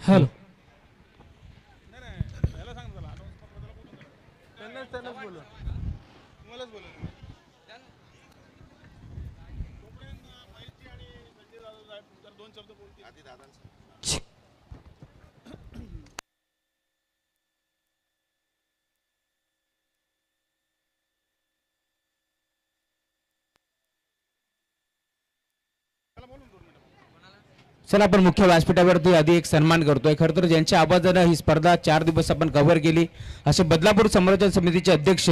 Hello चला आपण मुख्य व्यासपीठावरती आधी एक सन्मान करतोय। खरं तर ज्यांच्या आवाजानं ही स्पर्धा 4 दिवस आपण कव्हर केली असे बदलापूर संरक्षण समितीचे अध्यक्ष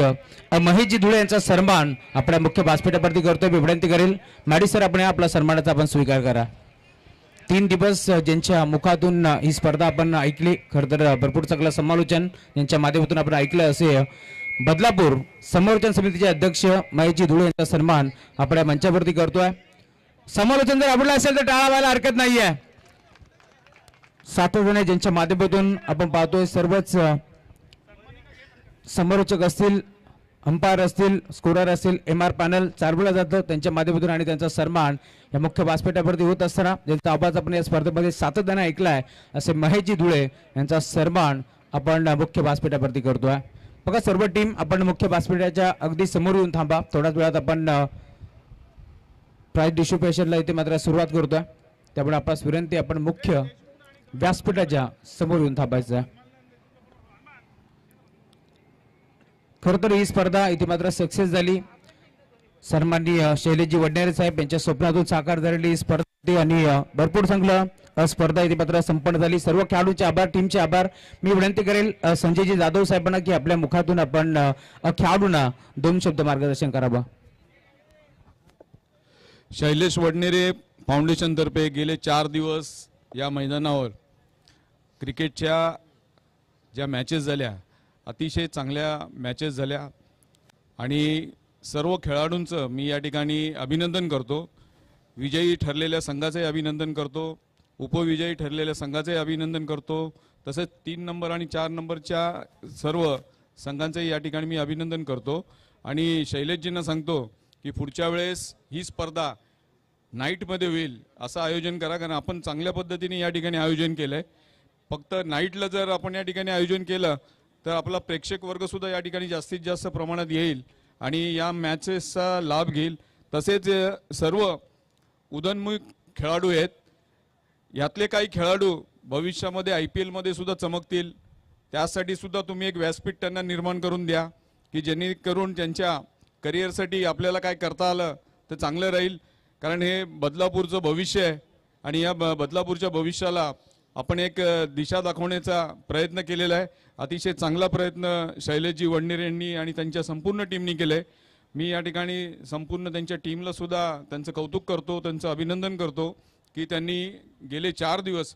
महेशजी धुळे यांचा सन्मान आपल्या मुख्य व्यासपीठावरती करतोय। मी विनंती करेल मॅडी सर आपण आपला सन्मानाचा आपण स्वीकार करा। 3 दिवस ज्यांच्या मुखातून ही स्पर्धा आपण ऐकली, खरं तर भरपूर चांगलं समालोचन यांच्या माध्यमातून आपण ऐकलं असे बदलापूर संरक्षण समितीचे अध्यक्ष महेशजी धुळे यांचा सन्मान आपल्या मंचावरती करतोय। समालोचन जर आवडलं असेल तर टाळा व्हायला हरकत नाहीये। 7 जण ज्यांच्या माध्यमातून आपण पाहतोय सर्वच समालोचक असतील, अंपायर असतील, स्कोरर असतील, MR पॅनल चालवलं जातं त्यांच्या माध्यमातून आणि त्यांचा सन्मान या मुख्य व्यासपीठावरती होत असताना ज्यांचा आवाज आपण या स्पर्धेमध्ये सातत्याने ऐकलाय असे महेशजी धुळे यांचा सन्मान आपण मुख्य व्यासपीठावरती करतोय। बघा सर्व टीम आपण मुख्य व्यासपीठाच्या अगदी समोर येऊन थांबा। थोड्याच वेळात आपण प्राइज डिस्ट्रीब्युशनला इथे मात्र सुरुवात करतोय, त्यामुळे आपल्यास विनंती आपण मुख्य व्यासपीठाच्या समोर येऊन थांबायचं। खरं तर ही स्पर्धा इथे मात्र सक्सेस झाली। सन्माननीय शैलेशजी वडनेरे साहेब यांच्या स्वप्नातून साकार झालेली स्पर्धा आणि भरपूर चांगलं स्पर्धा इथे मात्र संपन्न झाली। सर्व खेळाडूंचे आभार, टीमचे आभार। मी विनंती करेल संजयजी जाधव साहेबांना की आपल्या मुखातून आपण खेळाडूंना 2 शब्द मार्गदर्शन करावं। शैलेश वडनेरे फाउंडेशन तर्फे गेले 4 दिवस या मैदानावर क्रिकेटच्या ज्या मॅचेस झाल्या अतिशय चांगल्या मॅचेस झाल्या आणि सर्व खेळाडूंचं मी या ठिकाणी अभिनंदन करतो। विजयी ठरलेल्या संघाचे अभिनंदन करतो, उपविजयी ठरलेल्या संघाचे अभिनंदन करतो, तसेच 3 नंबर आणि 4 नंबरच्या सर्व संघांचे या ठिकाणी मी अभिनंदन करतो आणि शैलेशजींना सांगतो की पुढच्या वेळेस ही स्पर्धा नाईटमध्ये होईल असं आयोजन करा, कारण आपण चांगल्या पद्धतीने या ठिकाणी आयोजन केलंय। फक्त नाईटला जर आपण या ठिकाणी आयोजन केलं तर आपला प्रेक्षक वर्ग सुद्धा या ठिकाणी जास्तीत जास्त प्रमाणात येईल आणि या मॅचेसचा लाभ घेईल। तसेच सर्व उदयोन्मुख खेळाडू आहेत, यातले काही खेळाडू भविष्यामध्ये IPL मध्ये सुद्धा चमकतील, त्यासाठी सुद्धा तुम्ही एक व्यासपीठ त्यांना निर्माण करून द्या की जेणेकरून त्यांच्या करिअरसाठी आपल्याला काय करता आलं तर चांगलं राहील, कारण हे बदलापूरचं भविष्य आहे आणि या बदलापूरच्या भविष्याला आपण एक दिशा दाखवण्याचा प्रयत्न केलेला आहे। अतिशय चांगला प्रयत्न शैलेशजी वडनेरे यांनी आणि त्यांच्या संपूर्ण टीमनी केले। मी या ठिकाणी संपूर्ण त्यांच्या टीमला सुद्धा त्यांचं कौतुक करतो, त्यांचं अभिनंदन करतो की त्यांनी गेले 4 दिवस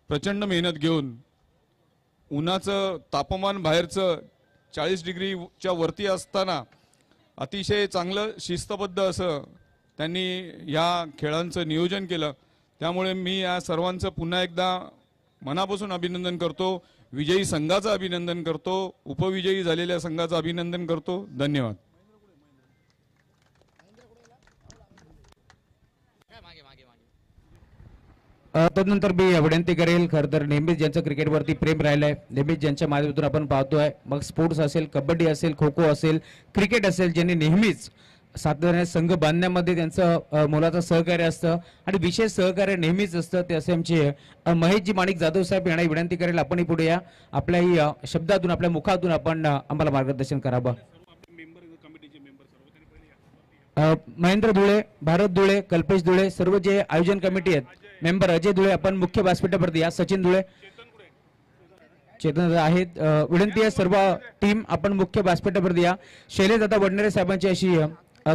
प्रचंड मेहनत घेऊन उन्हाचं तापमान बाहेरचं 40 डिग्रीच्या वरती असताना अतिशय चांगलं शिस्तबद्ध असं त्यांनी या खेळांचं नियोजन केलं। त्यामुळे मी या सर्वांचं पुन्हा एकदा मनापासून अभिनंदन करतो, विजयी संघाचं अभिनंदन करतो, उपविजयी झालेल्या संघाचं अभिनंदन करतो। धन्यवाद। तदनंतर मी विनंती करेल, खरं तर नेहमीच ज्यांचं क्रिकेटवरती प्रेम राहिलंय, नेहमीच ज्यांच्या माध्यमातून आपण पाहतोय, मग स्पोर्ट्स असेल, कबड्डी असेल, खो खो असेल, क्रिकेट असेल, ज्यांनी नेहमीच सातत्याने संघ बांधण्यामध्ये त्यांचं मोलाचं सहकार्य असतं आणि विशेष सहकार्य नेहमीच असतं, ते असे आमचे महेशजी माणिक जाधव साहेब यांना विनंती करेल आपणही पुढे या, आपल्याही शब्दातून आपल्या मुखातून आपण आम्हाला मार्गदर्शन करावं। महेंद्र धुळे, भारत धुळे, कल्पेश धुळे, सर्व जे आयोजन कमिटी आहेत मेंबर, अजय धुळे आपण मुख्य व्यासपीठावरती या, सचिन धुळे, चेतन आहेत, विनंती आहे सर्व टीम आपण मुख्य व्यासपीठावरती या। शैलेश दादा वडनेरे साहेबांची अशी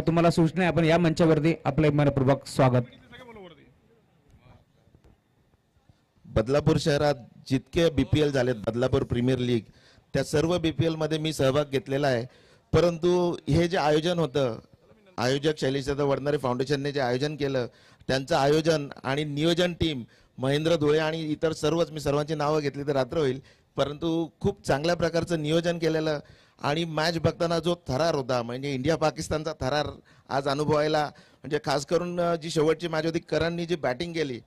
तुम्हाला सूचना आहे, आपण या मंचावरती आपले मनपूर्वक स्वागत। बदलापूर शहरात जितके BPL झालेत, बदलापूर प्रीमियर लीग, त्या सर्व BPL मध्ये मी सहभाग घेतलेला आहे, परंतु हे जे आयोजन होतं, आयोजक शैलेश दादा वडनेरे फाउंडेशनने जे आयोजन केलं, त्यांचं आयोजन आणि नियोजन टीम महेंद्र धुळे आणि इतर सर्वच, मी सर्वांची नावं घेतली तर रात्र होईल, परंतु खूप चांगल्या प्रकारचं नियोजन केलेलं आणि मॅच बघताना जो थरार होता म्हणजे इंडिया पाकिस्तानचा थरार आज अनुभवायला म्हणजे खास करून जी शेवटची मॅच होती करणनी जी बॅटिंग केली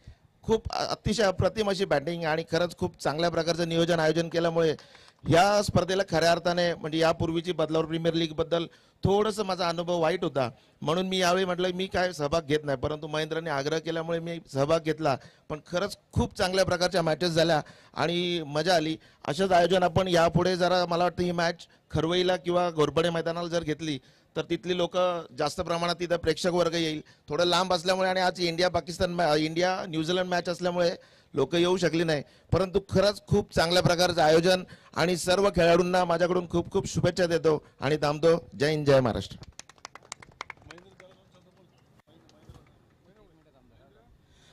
खूप अतिशय अप्रतिम अशी बॅटिंग आणि खरंच खूप चांगल्या प्रकारचं नियोजन आयोजन केल्यामुळे या स्पर्धेला खऱ्या अर्थाने म्हणजे यापूर्वीची बदलापूर प्रीमियर लीग बद्दल थोडंसं माझा अनुभव वाईट होता म्हणून मी यावेळी म्हटलं मी काय सहभाग घेत नाही परंतु महेंद्रने आग्रह केल्यामुळे मी सहभाग घेतला पण खरंच खूप चांगल्या प्रकारच्या मॅचेस झाल्या आणि मजा आली अशाच आयोजन आपण यापुढे जरा मला वाटतं ही मॅच खरवईला किंवा घोरपडे मैदानाला जर घेतली तर तिथली लोक जास्त प्रमाणात तिथं प्रेक्षक वर्ग येईल थोडं लांब असल्यामुळे आणि आज इंडिया न्यूझीलंड मॅच असल्यामुळे लोक येऊ शकली नाही परंतु खरंच खूप चांगल्या प्रकारचं आयोजन आणि सर्व खेळाडूंना माझ्याकडून खूप खूप शुभेच्छा देतो आणि थांबतो जय हिंद जय महाराष्ट्र.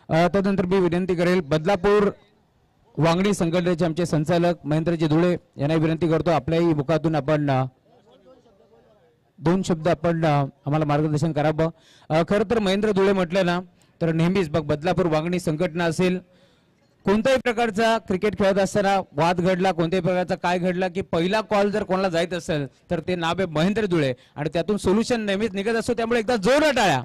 त्यानंतर मी विनंती करेल बदलापूर वांगणी संघटनेचे आमचे संचालक महेंद्रजी धुळे यांना विनंती करतो आपल्याही मुखातून आपण दोन शब्द आपण आम्हाला मार्गदर्शन करावं. खरं तर महेंद्र धुळे म्हटलं ना तर नेहमीच बदलापूर वांगणी संघटना असेल कोणत्याही प्रकारचा क्रिकेट खेळत असताना वाद घडला कोणत्याही प्रकारचा काय घडला की पहिला कॉल जर कोणाला जायत असेल तर ते नाव आहे महेंद्र धुळे आणि त्यातून सोल्युशन नेहमीच निघत असतो त्यामुळे एकदा जोरदार टाळ्या.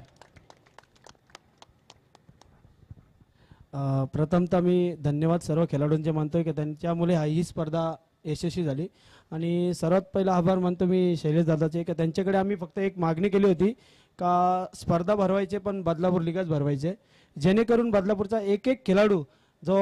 प्रथमतः मी धन्यवाद सर्व खेळाडूंचे मानतोय की त्यांच्यामुळे ही स्पर्धा यशस्वी झाली आणि सर्वात पहिला आभार मानतो मी शैलेश दादाचे की त्यांच्याकडे आम्ही फक्त एक मागणी केली होती का स्पर्धा भरवायचे पण बदलापूर लीगच भरवायचे जेणेकरून बदलापूरचा एक एक खेळाडू जो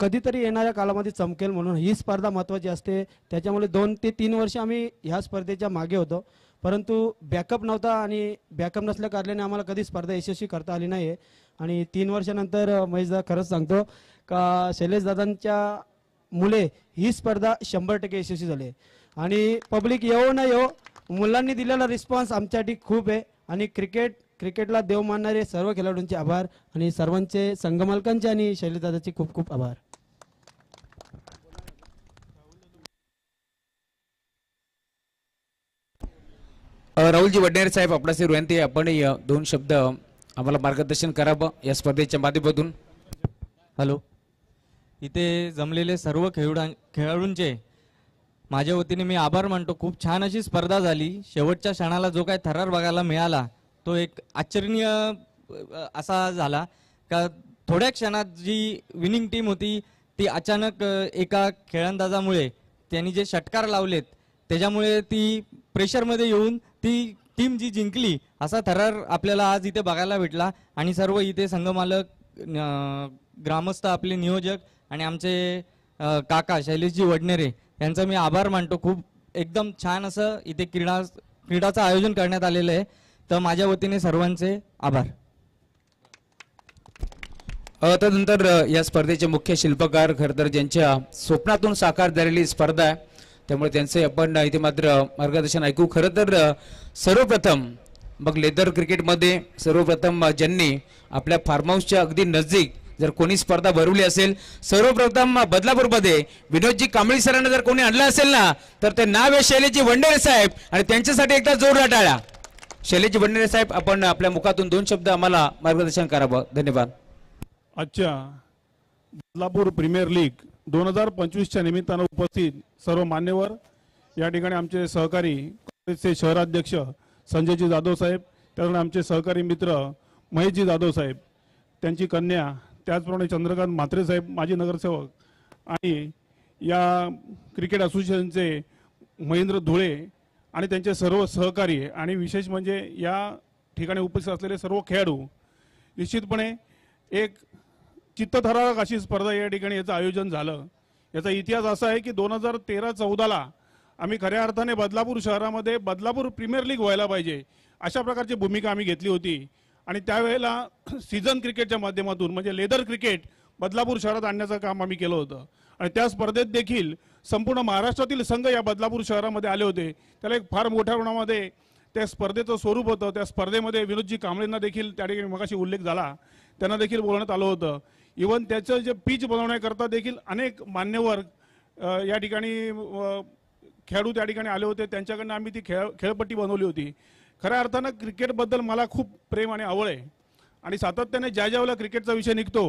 कधीतरी येणाऱ्या काळामध्ये चमकेल म्हणून ही स्पर्धा महत्त्वाची असते त्याच्यामुळे 2 ते 3 वर्ष आम्ही ह्या स्पर्धेच्या मागे होतो परंतु बॅकअप नव्हता आणि बॅकअप नसल्या कारणाने आम्हाला कधी स्पर्धा यशस्वी करता आली नाही आणि 3 वर्षानंतर महेशदा खरंच सांगतो का शैलेश दादांच्या मुले ही स्पर्धा 100% यशस्वी झाली आणि पब्लिक येऊ न येऊ मुलांनी दिलेला रिस्पॉन्स आमच्यासाठी खूप आहे आणि क्रिकेटला देव मानणारे सर्व खेळाडूंचे आभार आणि सर्वांचे संघमालकांचे आणि शैलेश दादाचे खूप खूप आभार. राहुलजी वडनेरे साहेब आपल्याशी विनंती आपण 2 शब्द आम्हाला मार्गदर्शन करावं या स्पर्धेच्या माध्यमातून. हॅलो, इथे जमलेले सर्व खेळाडूंचे माझ्या वतीने मी आभार मानतो. खूप छान अशी स्पर्धा झाली. शेवटच्या क्षणाला जो काही थरार बघायला मिळाला तो एक आश्चर्यनीय असा झाला का थोड्या क्षणात जी विनिंग टीम होती ती अचानक एका खेळंदाजामुळे त्यांनी जे षटकार लावलेत त्याच्यामुळे ती प्रेशरमध्ये येऊन ती टीम जी जिंकली असा थरार आपल्याला आज इथे बघायला भेटला आणि सर्व इथे संघमालक ग्रामस्थ आपले नियोजक आणि आमचे काका शैलेशजी वडनेरे यांचा मी आभार मानतो. खूप एकदम छान असं इथे क्रीडाचं आयोजन करण्यात आलेलं आहे तर माझ्या वतीने सर्वांचे आभार. त्यानंतर या स्पर्धेचे मुख्य शिल्पकार खरं तर ज्यांच्या स्वप्नातून साकार झालेली स्पर्धा आहे त्यामुळे त्यांचे आपण इथे मात्र मार्गदर्शन ऐकू. खरं तर सर्वप्रथम मग लेदर क्रिकेटमध्ये सर्वप्रथम ज्यांनी आपल्या फार्म हाऊसच्या अगदी नजदीक जर कोणी स्पर्धा भरवली असेल सर्वप्रथम बदलापूरमध्ये विनोदजी कांबळी सरांना जर कोणी आणलं असेल ना तर ते नाव आहे शैलेशजी वडनेरे साहेब आणि त्यांच्यासाठी एकदा जोरदार टाळ्या. शैलेशजी वडनेरे साहेब आपण आपल्या मुखातून 2 शब्द आम्हाला मार्गदर्शन करावं. धन्यवाद. आजच्या बदलापूर प्रीमियर लीग 2025च्या निमित्तानं उपस्थित सर्व मान्यवर या ठिकाणी आमचे सहकारी काँग्रेसचे शहराध्यक्ष संजयजी जाधव साहेब त्यानंतर आमचे सहकारी मित्र महेशजी जाधव साहेब त्यांची कन्या त्याचप्रमाणे चंद्रकांत म्हात्रे साहेब माजी नगरसेवक आणि या क्रिकेट असोसिएशनचे महेंद्र धुळे आणि त्यांचे सर्व सहकारी आणि विशेष म्हणजे या ठिकाणी उपस्थित असलेले सर्व खेळाडू निश्चितपणे एक चित्तथरारक अशी स्पर्धा या ठिकाणी याचं आयोजन झालं. याचा इतिहास असा आहे की 2013-14ला आम्ही खऱ्या अर्थाने बदलापूर शहरामध्ये बदलापूर प्रीमियर लीग व्हायला पाहिजे अशा प्रकारची भूमिका आम्ही घेतली होती आणि त्यावेळेला सीझन क्रिकेटच्या माध्यमातून म्हणजे लेदर क्रिकेट बदलापूर शहरात आणण्याचं काम आम्ही केलं होतं आणि त्या स्पर्धेत देखील संपूर्ण महाराष्ट्रातील संघ या बदलापूर शहरामध्ये आले होते. त्याला एक फार मोठ्या प्रमाणामध्ये त्या स्पर्धेचं स्वरूप होतं. त्या स्पर्धेमध्ये विनोदजी कांबळेंना देखील त्या ठिकाणी मगाशी उल्लेख झाला त्यांना देखील बोलण्यात आलं होतं. इव्हन त्याचं जे पिच बनवण्याकरता देखील अनेक मान्यवर या ठिकाणी खेळाडू त्या ठिकाणी आले होते. त्यांच्याकडनं आम्ही ती खेळपट्टी बनवली होती. खऱ्या अर्थानं क्रिकेटबद्दल मला खूप प्रेम आणि आवड आहे आणि सातत्याने ज्या ज्यावेळेला क्रिकेटचा विषय निघतो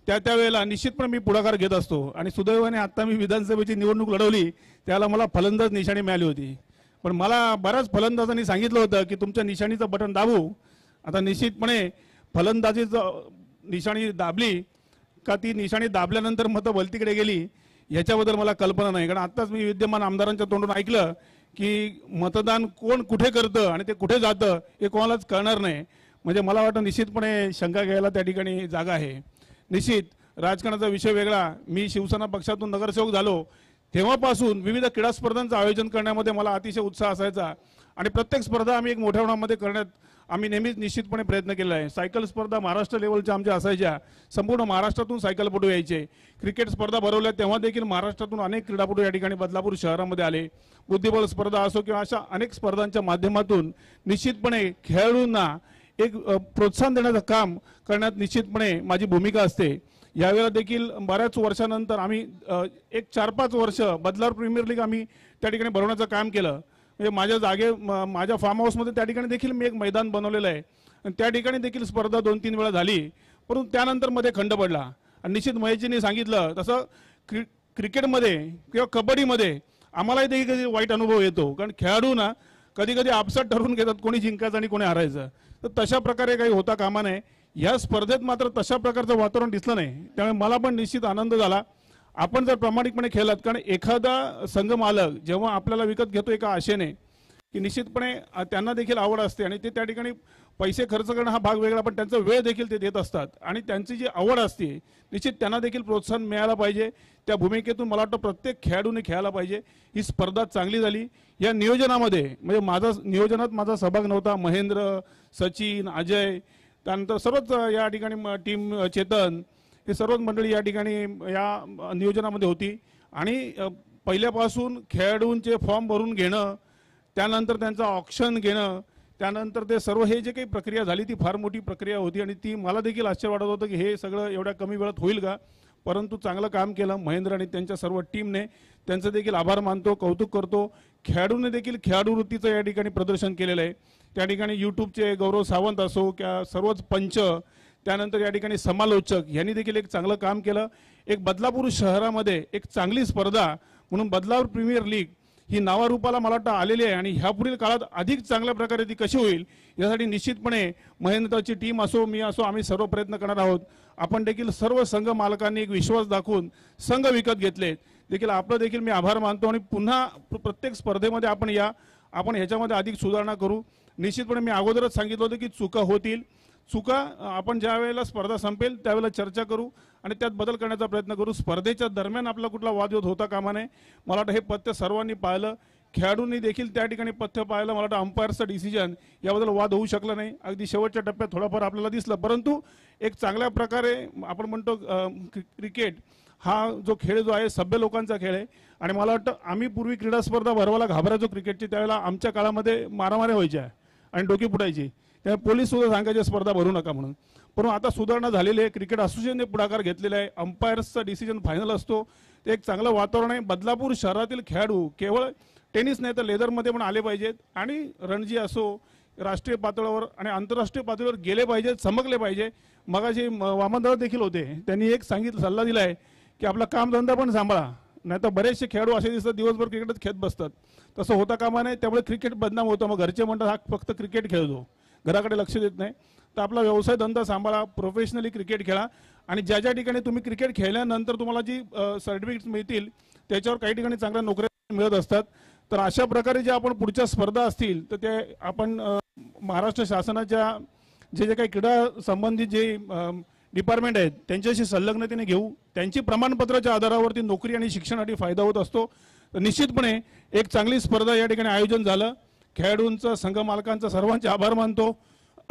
त्यावेळेला निश्चितपणे मी पुढाकार घेत असतो आणि सुदैवाने आता मी विधानसभेची निवडणूक लढवली त्याला मला फलंदाज निशाणी मिळाली होती. पण मला बऱ्याच फलंदाजांनी सांगितलं होतं की तुमच्या निशाणीचं बटन दाबू. आता निश्चितपणे फलंदाजीचं निशाणी दाबली का ती निशाणी दाबल्यानंतर मतं भलतीकडे गेली याच्याबद्दल मला कल्पना नाही. कारण आत्ताच मी विद्यमान आमदारांच्या तोंडून ऐकलं की मतदान कोण कुठे करतं आणि ते कुठे जातं हे कोणालाच कळणार नाही. म्हणजे मला वाटतं निश्चितपणे शंका घ्यायला त्या ठिकाणी जागा आहे. निश्चित राजकारणाचा विषय वेगळा. मी शिवसेना पक्षातून नगरसेवक झालो तेव्हापासून विविध क्रीडा स्पर्धांचं आयोजन करण्यामध्ये मला अतिशय उत्साह असायचा आणि प्रत्येक स्पर्धा आम्ही एक मोठ्या प्रमाणामध्ये करण्यात आम्ही नेहमीच निश्चितपणे प्रयत्न केला आहे. सायकल स्पर्धा महाराष्ट्र लेवलच्या आमच्या असायच्या. संपूर्ण महाराष्ट्रातून सायकलपटू यायचे. क्रिकेट स्पर्धा भरवल्या तेव्हा देखील महाराष्ट्रातून अनेक क्रीडापटू या ठिकाणी बदलापूर शहरामध्ये आले. बुद्धिबळ स्पर्धा असो किंवा अशा अनेक स्पर्धांच्या माध्यमातून निश्चितपणे खेळाडूंना एक प्रोत्साहन देण्याचं काम करण्यात निश्चितपणे माझी भूमिका असते. यावेळेला देखील बऱ्याच वर्षानंतर आम्ही एक 4-5 वर्ष बदलापूर प्रीमियर लीग आम्ही त्या ठिकाणी भरवण्याचं काम केलं. म्हणजे माझ्या फार्म हाऊसमध्ये त्या ठिकाणी देखील मी एक मैदान बनवलेलं आहे आणि त्या ठिकाणी देखील स्पर्धा 2-3 वेळा झाली. परंतु त्यानंतर मध्ये खंड पडला आणि निश्चित महेशजींनी सांगितलं तसं क्रिकेटमध्ये किंवा कबड्डीमध्ये आम्हालाही देखील कधी वाईट अनुभव येतो. कारण खेळाडूंना कधी कधी आपसात ठरवून घेतात कोणी जिंकायचं आणि कोणी हारायचं. तर तशा प्रकारे काही होता कामा नये. या स्पर्धेत मात्र तशा प्रकारचं वातावरण दिसलं नाही. त्यामुळे मला पण निश्चित आनंद झाला. आपण जर प्रामाणिकपणे खेळलात कारण एखादा संघ मालक जेव्हा आपल्याला विकत घेतो एका आशेने की निश्चितपणे त्यांना देखील आवड असते आणि ते त्या ठिकाणी पैसे खर्च करणं हा भाग वेगळा पण त्यांचा वेळ देखील ते देत असतात आणि त्यांची जी आवड असते निश्चित त्यांना देखील प्रोत्साहन मिळायला पाहिजे. त्या भूमिकेतून मला वाटतं प्रत्येक खेळाडूने खेळायला पाहिजे. ही स्पर्धा चांगली झाली. या नियोजनामध्ये म्हणजे नियोजनात माझा सहभाग नव्हता. महेंद्र, सचिन, अजय त्यानंतर सर्वच या ठिकाणी टीम चेतन हे सर्वच मंडळी या ठिकाणी या नियोजनामध्ये होती आणि पहिल्यापासून खेळाडूंचे फॉर्म भरून घेणं त्यानंतर त्यांचं ऑक्शन घेणं त्यानंतर ते सर्व हे जे काही प्रक्रिया झाली ती फार मोठी प्रक्रिया होती आणि ती मला देखील आश्चर्य वाटत होतं की हे सगळं एवढ्या कमी वेळात होईल का. परंतु चांगलं काम केलं महेंद्र आणि त्यांच्या सर्व टीमने. त्यांचं देखील आभार मानतो, कौतुक करतो. खेळाडूंनी देखील खेळाडू वृत्तीचं या ठिकाणी प्रदर्शन केलेलं आहे. त्या ठिकाणी यूट्यूबचे गौरव सावंत असो किंवा सर्वच पंच त्यानंतर या ठिकाणी समालोचक यांनी देखील एक चांगलं काम केलं. एक बदलापूर शहरामध्ये एक चांगली स्पर्धा म्हणून बदलापूर प्रीमियर लीग ही नावारूपाला मला वाटतं आलेली आहे आणि ह्यापुढील काळात अधिक चांगल्या प्रकारे ती कशी होईल यासाठी निश्चितपणे महेंद्रची टीम असो मी असो आम्ही सर्व प्रयत्न करणार आहोत. आपण देखील सर्व संघ मालकांनी एक विश्वास दाखवून संघ विकत घेतले देखील आपलं देखील मी आभार मानतो आणि पुन्हा प्रत्येक स्पर्धेमध्ये आपण ह्याच्यामध्ये अधिक सुधारणा करू. निश्चितपणे मी अगोदरच सांगितलं होतं की चुका होतील. चुका आपण ज्या वेळेला स्पर्धा संपेल त्यावेळेला चर्चा करू आणि त्यात बदल करण्याचा प्रयत्न करू. स्पर्धेच्या दरम्यान आपला कुठला वादविवाद होता कामा नये. मला वाटतं हे पथ्य सर्वांनी पाहिलं. खेळाडूंनी देखील त्या ठिकाणी पथ्य पाहिलं. मला वाटतं अंपायरचं डिसिजन याबद्दल वाद होऊ शकला नाही. अगदी शेवटच्या टप्प्यात थोडाफार आपल्याला दिसलं परंतु एक चांगल्या प्रकारे आपण म्हणतो क्रिकेट हा जो खेळ जो आहे सभ्य लोकांचा खेळ आहे आणि मला वाटतं आम्ही पूर्वी क्रीडा स्पर्धा भरवायला घाबरायचो क्रिकेटची. त्यावेळेला आमच्या काळामध्ये मारामाऱ्या व्हायच्या आणि डोकी फुटायची. त्यामुळे पोलीस सुद्धा सांगायचे स्पर्धा भरू नका म्हणून. पण आता सुधारणा झालेली आहे. क्रिकेट असोसिएशनने पुढाकार घेतलेला आहे. अंपायर्सचा डिसिजन फायनल असतो. ते एक चांगलं वातावरण आहे. बदलापूर शहरातील खेळाडू केवळ टेनिस नाही तर लेदरमध्ये पण आले पाहिजेत आणि रणजी असो राष्ट्रीय पातळीवर आणि आंतरराष्ट्रीय पातळीवर गेले पाहिजेत, चमकले पाहिजे. मगाशी वामनराव देखील होते. त्यांनी एक सल्ला दिला आहे की आपला कामधंदा पण सांभाळा नाही तर बरेचसे खेळाडू असे दिसतात दिवसभर क्रिकेटच खेळत बसतात. तसं होता कामा नये. त्यामुळे क्रिकेट बदनाम होतं. मग घरचे म्हणतात हा फक्त क्रिकेट खेळतो घराकडे लक्ष देत नाही. तर आपला व्यवसाय धंदा सांभाळा, प्रोफेशनली क्रिकेट खेळा आणि ज्या ज्या ठिकाणी तुम्ही क्रिकेट खेळल्यानंतर तुम्हाला जी सर्टिफिकेट्स मिळतील त्याच्यावर काही ठिकाणी चांगल्या नोकऱ्या मिळत असतात. तर अशा प्रकारे जे आपण पुढच्या स्पर्धा असतील तर ते आपण महाराष्ट्र शासनाच्या जे काही क्रीडा संबंधित जे डिपार्टमेंट आहेत त्यांच्याशी संलग्नतेने घेऊ. त्यांची प्रमाणपत्राच्या आधारावरती नोकरी आणि शिक्षणासाठी फायदा होत असतो. तर निश्चितपणे एक चांगली स्पर्धा या ठिकाणी आयोजन झालं. खेळाडूंचं संघ मालकांचा सर्वांचे आभार मानतो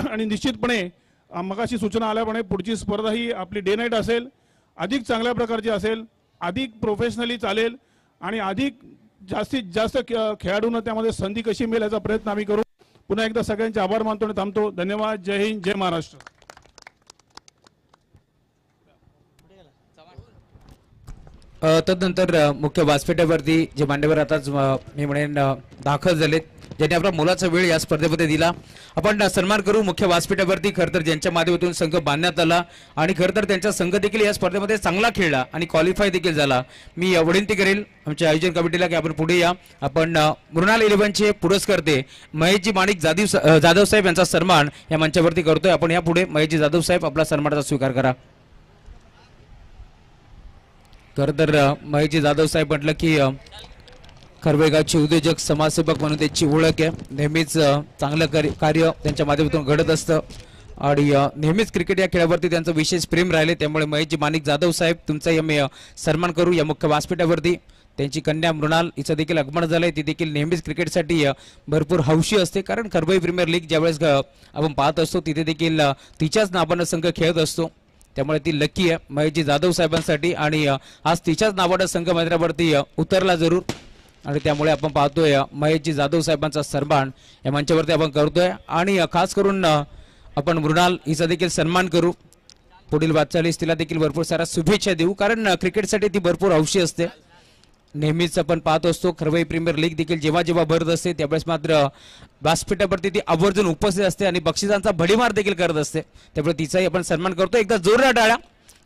आणि निश्चितपणे मगाशी सूचना आल्याप्रमाणे पुढची स्पर्धा ही आपली डे नाईट असेल. अधिक चांगल्या प्रकारची असेल, अधिक प्रोफेशनली चालेल आणि अधिक जास्तीत जास्त खेळाडूंना त्यामध्ये संधी कशी मिळेल याचा प्रयत्न आम्ही करू. पुन्हा एकदा सगळ्यांचे आभार मानतो आणि थांबतो. धन्यवाद. जय हिंद, जय महाराष्ट्र. तदनंतर मुख्य व्यासपीठावरती जे मान्यवर आताच मी म्हणेन दाखल झालेत ज्यांनी आपला मोलाचा वेळ या स्पर्धेमध्ये दिला. आपण सन्मान करू मुख्य व्यासपीठावरती. खरं तर ज्यांच्या माध्यमातून संघ बांधण्यात आला आणि खरं तर त्यांचा संघ देखील या स्पर्धेमध्ये चांगला खेळला आणि क्वालिफाय देखील झाला. मी विनंती करेल आमच्या आयोजन कमिटीला की आपण पुढे या. आपण मृणाल 11चे पुरस्कर्ते महेशजी माणिक जाधव साहेब यांचा सन्मान या मंचावरती करतोय. आपण या पुढे महेशजी जाधव साहेब आपला सन्मानाचा स्वीकार करा. खरं तर महेशजी जाधव साहेब म्हटलं की खरवेगावचे उद्योजक समाजसेवक म्हणून त्यांची ओळख आहे. नेहमीच चांगलं कार्य त्यांच्या माध्यमातून घडत असतं आणि नेहमीच क्रिकेट या खेळावरती त्यांचं विशेष प्रेम राहिले. त्यामुळे महेशजी माणिक जाधव साहेब तुमचा आम्ही सन्मान करू या मुख्य व्यासपीठावरती. त्यांची कन्या मृणाल हिचं देखील आगमन झालंय. ती देखील नेहमीच क्रिकेटसाठी भरपूर हौशी असते, कारण खरवई प्रीमियर लीग ज्यावेळेस आपण पाहत असतो तिथे देखील तिच्याच नावानं संघ खेळत असतो. त्यामुळे ती लकी आहे महेशजी जाधव साहेबांसाठी आणि आज तिच्याच नावानं संघ मैदानावरती उतरला जरूर. आणि त्यामुळे आपण पाहतोय महेशजी जाधव साहेबांचा सन्मान या मंचावरती आपण करतोय आणि खास करून आपण मृणाल हिचा देखील सन्मान करू. पुढील वाटचालीस तिला देखील भरपूर साऱ्या शुभेच्छा देऊ, कारण क्रिकेटसाठी ती भरपूर हौशी असते. नेहमीच आपण पाहत असतो खरवई प्रीमियर लीग देखील जेव्हा जेव्हा भरत असते त्यावेळेस मात्र व्यासपीठावरती ती आवर्जून उपस्थित असते आणि बक्षिसांचा भडीमार देखील करत असते. त्यामुळे तिचाही आपण सन्मान करतो. एकदा जोरदार टाळ्या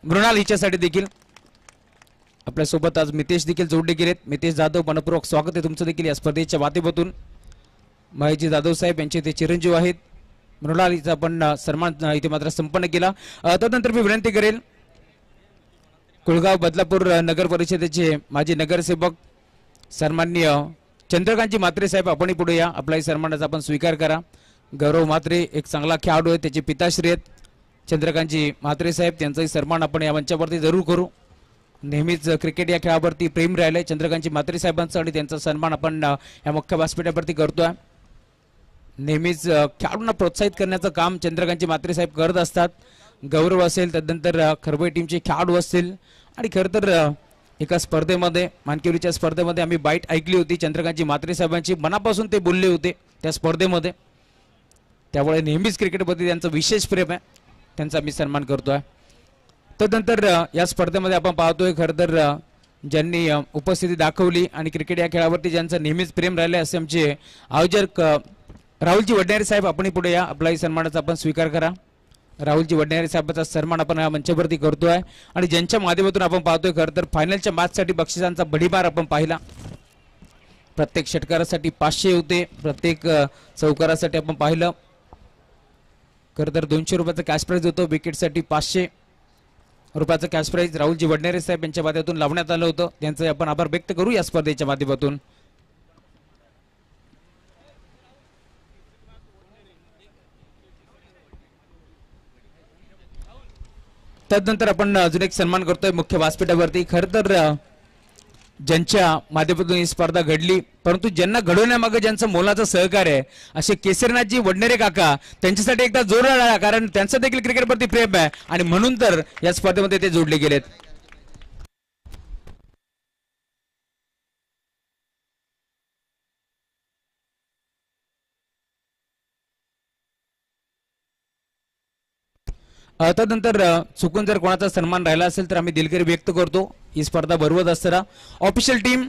मृणाल हिच्यासाठी देखील. आपल्यासोबत आज मितेश देखील जोडले गेलेत. मितेश जाधव, मनपूर्वक स्वागत आहे तुमचं देखील या स्पर्धेच्या माध्यमातून. महेशजी जाधव साहेब यांचे ते चिरंजीव आहेत. मृणाल हिचा आपण सन्मान इथे मात्र संपन्न केला. तदनंतर मी विनंती करेल कुळगाव बदलापूर नगर परिषदेचे माजी नगरसेवक सन्माननीय चंद्रकांतजी म्हात्रे साहेब, आपण पुढे या. आपलाही सन्मानाचा आपण स्वीकार करा. गौरव म्हात्रे एक चांगला खेळाडू आहे, त्याचे पिताश्री आहेत चंद्रकांतजी म्हात्रे साहेब. त्यांचाही सन्मान आपण या मंचावरती जरूर करू. नेहमीच क्रिकेट या खेळावरती प्रेम राहिलंय चंद्रकांतजी म्हात्रे साहेबांचं आणि त्यांचा सन्मान आपण या मुख्य व्यासपीठावरती करतोय. नेहमीच खेळाडूंना प्रोत्साहित करण्याचं काम चंद्रकांतजी म्हात्रे साहेब करत असतात. गौरव असेल, त्यानंतर खरवई टीमचे खेळाडू असतील आणि खरं तर एका स्पर्धेमध्ये मानकेवरीच्या स्पर्धेमध्ये आम्ही बाईट ऐकली होती चंद्रकांतजी म्हात्रे साहेबांची. मनापासून ते बोलले होते त्या स्पर्धेमध्ये. त्यामुळे नेहमीच क्रिकेटमध्ये त्यांचं विशेष प्रेम आहे, त्यांचा मी सन्मान करतोय. तदनंतर या स्पर्धेमध्ये आपण पाहतोय खरं तर ज्यांनी उपस्थिती दाखवली आणि क्रिकेट या खेळावरती ज्यांचं नेहमीच प्रेम राहिले असे आमचे आयोजक राहुलजी वडनेरे साहेब, आपण पुढे या. आपलाही सन्मानाचा आपण स्वीकार करा. राहुलजी वडनेरे साहेबांचा सन्मान आपण या मंचावरती करतोय आणि ज्यांच्या माध्यमातून आपण पाहतोय खरं तर फायनलच्या मॅचसाठी बक्षिसांचा भडीमार आपण पाहिला. प्रत्येक षटकारासाठी 500 होते, प्रत्येक चौकारासाठी आपण पाहिलं खरं तर 200 रुपयाचा कॅश प्राइज होतो. विकेटसाठी 500 रुपयाचं कॅश प्राइज राहुलजी वडनेरे साहेब यांच्या माध्यमातून लावण्यात आलं होतं. त्यांचे आपण आभार व्यक्त करू या स्पर्धेच्या माध्यमातून. तदनंतर आपण अजून एक सन्मान करतोय मुख्य व्यासपीठावरती. खरं तर ज्यांच्या माध्यमातून ही स्पर्धा घडली, परंतु ज्यांना घडवण्यामागे ज्यांचं मोलाचं सहकार्य आहे असे केसरीनाथजी वडनेरे काका, त्यांच्यासाठी एकदा जोरदार टाळ्या, कारण त्यांचं देखील क्रिकेटवरती प्रेम आहे आणि म्हणून तर या स्पर्धेमध्ये ते जोडले गेलेत. तदनंतर चुकून जर कोणाचा सन्मान राहिला असेल तर आम्ही दिलगिरी व्यक्त करतो. ही स्पर्धा भरवत असताना ऑफिशियल टीम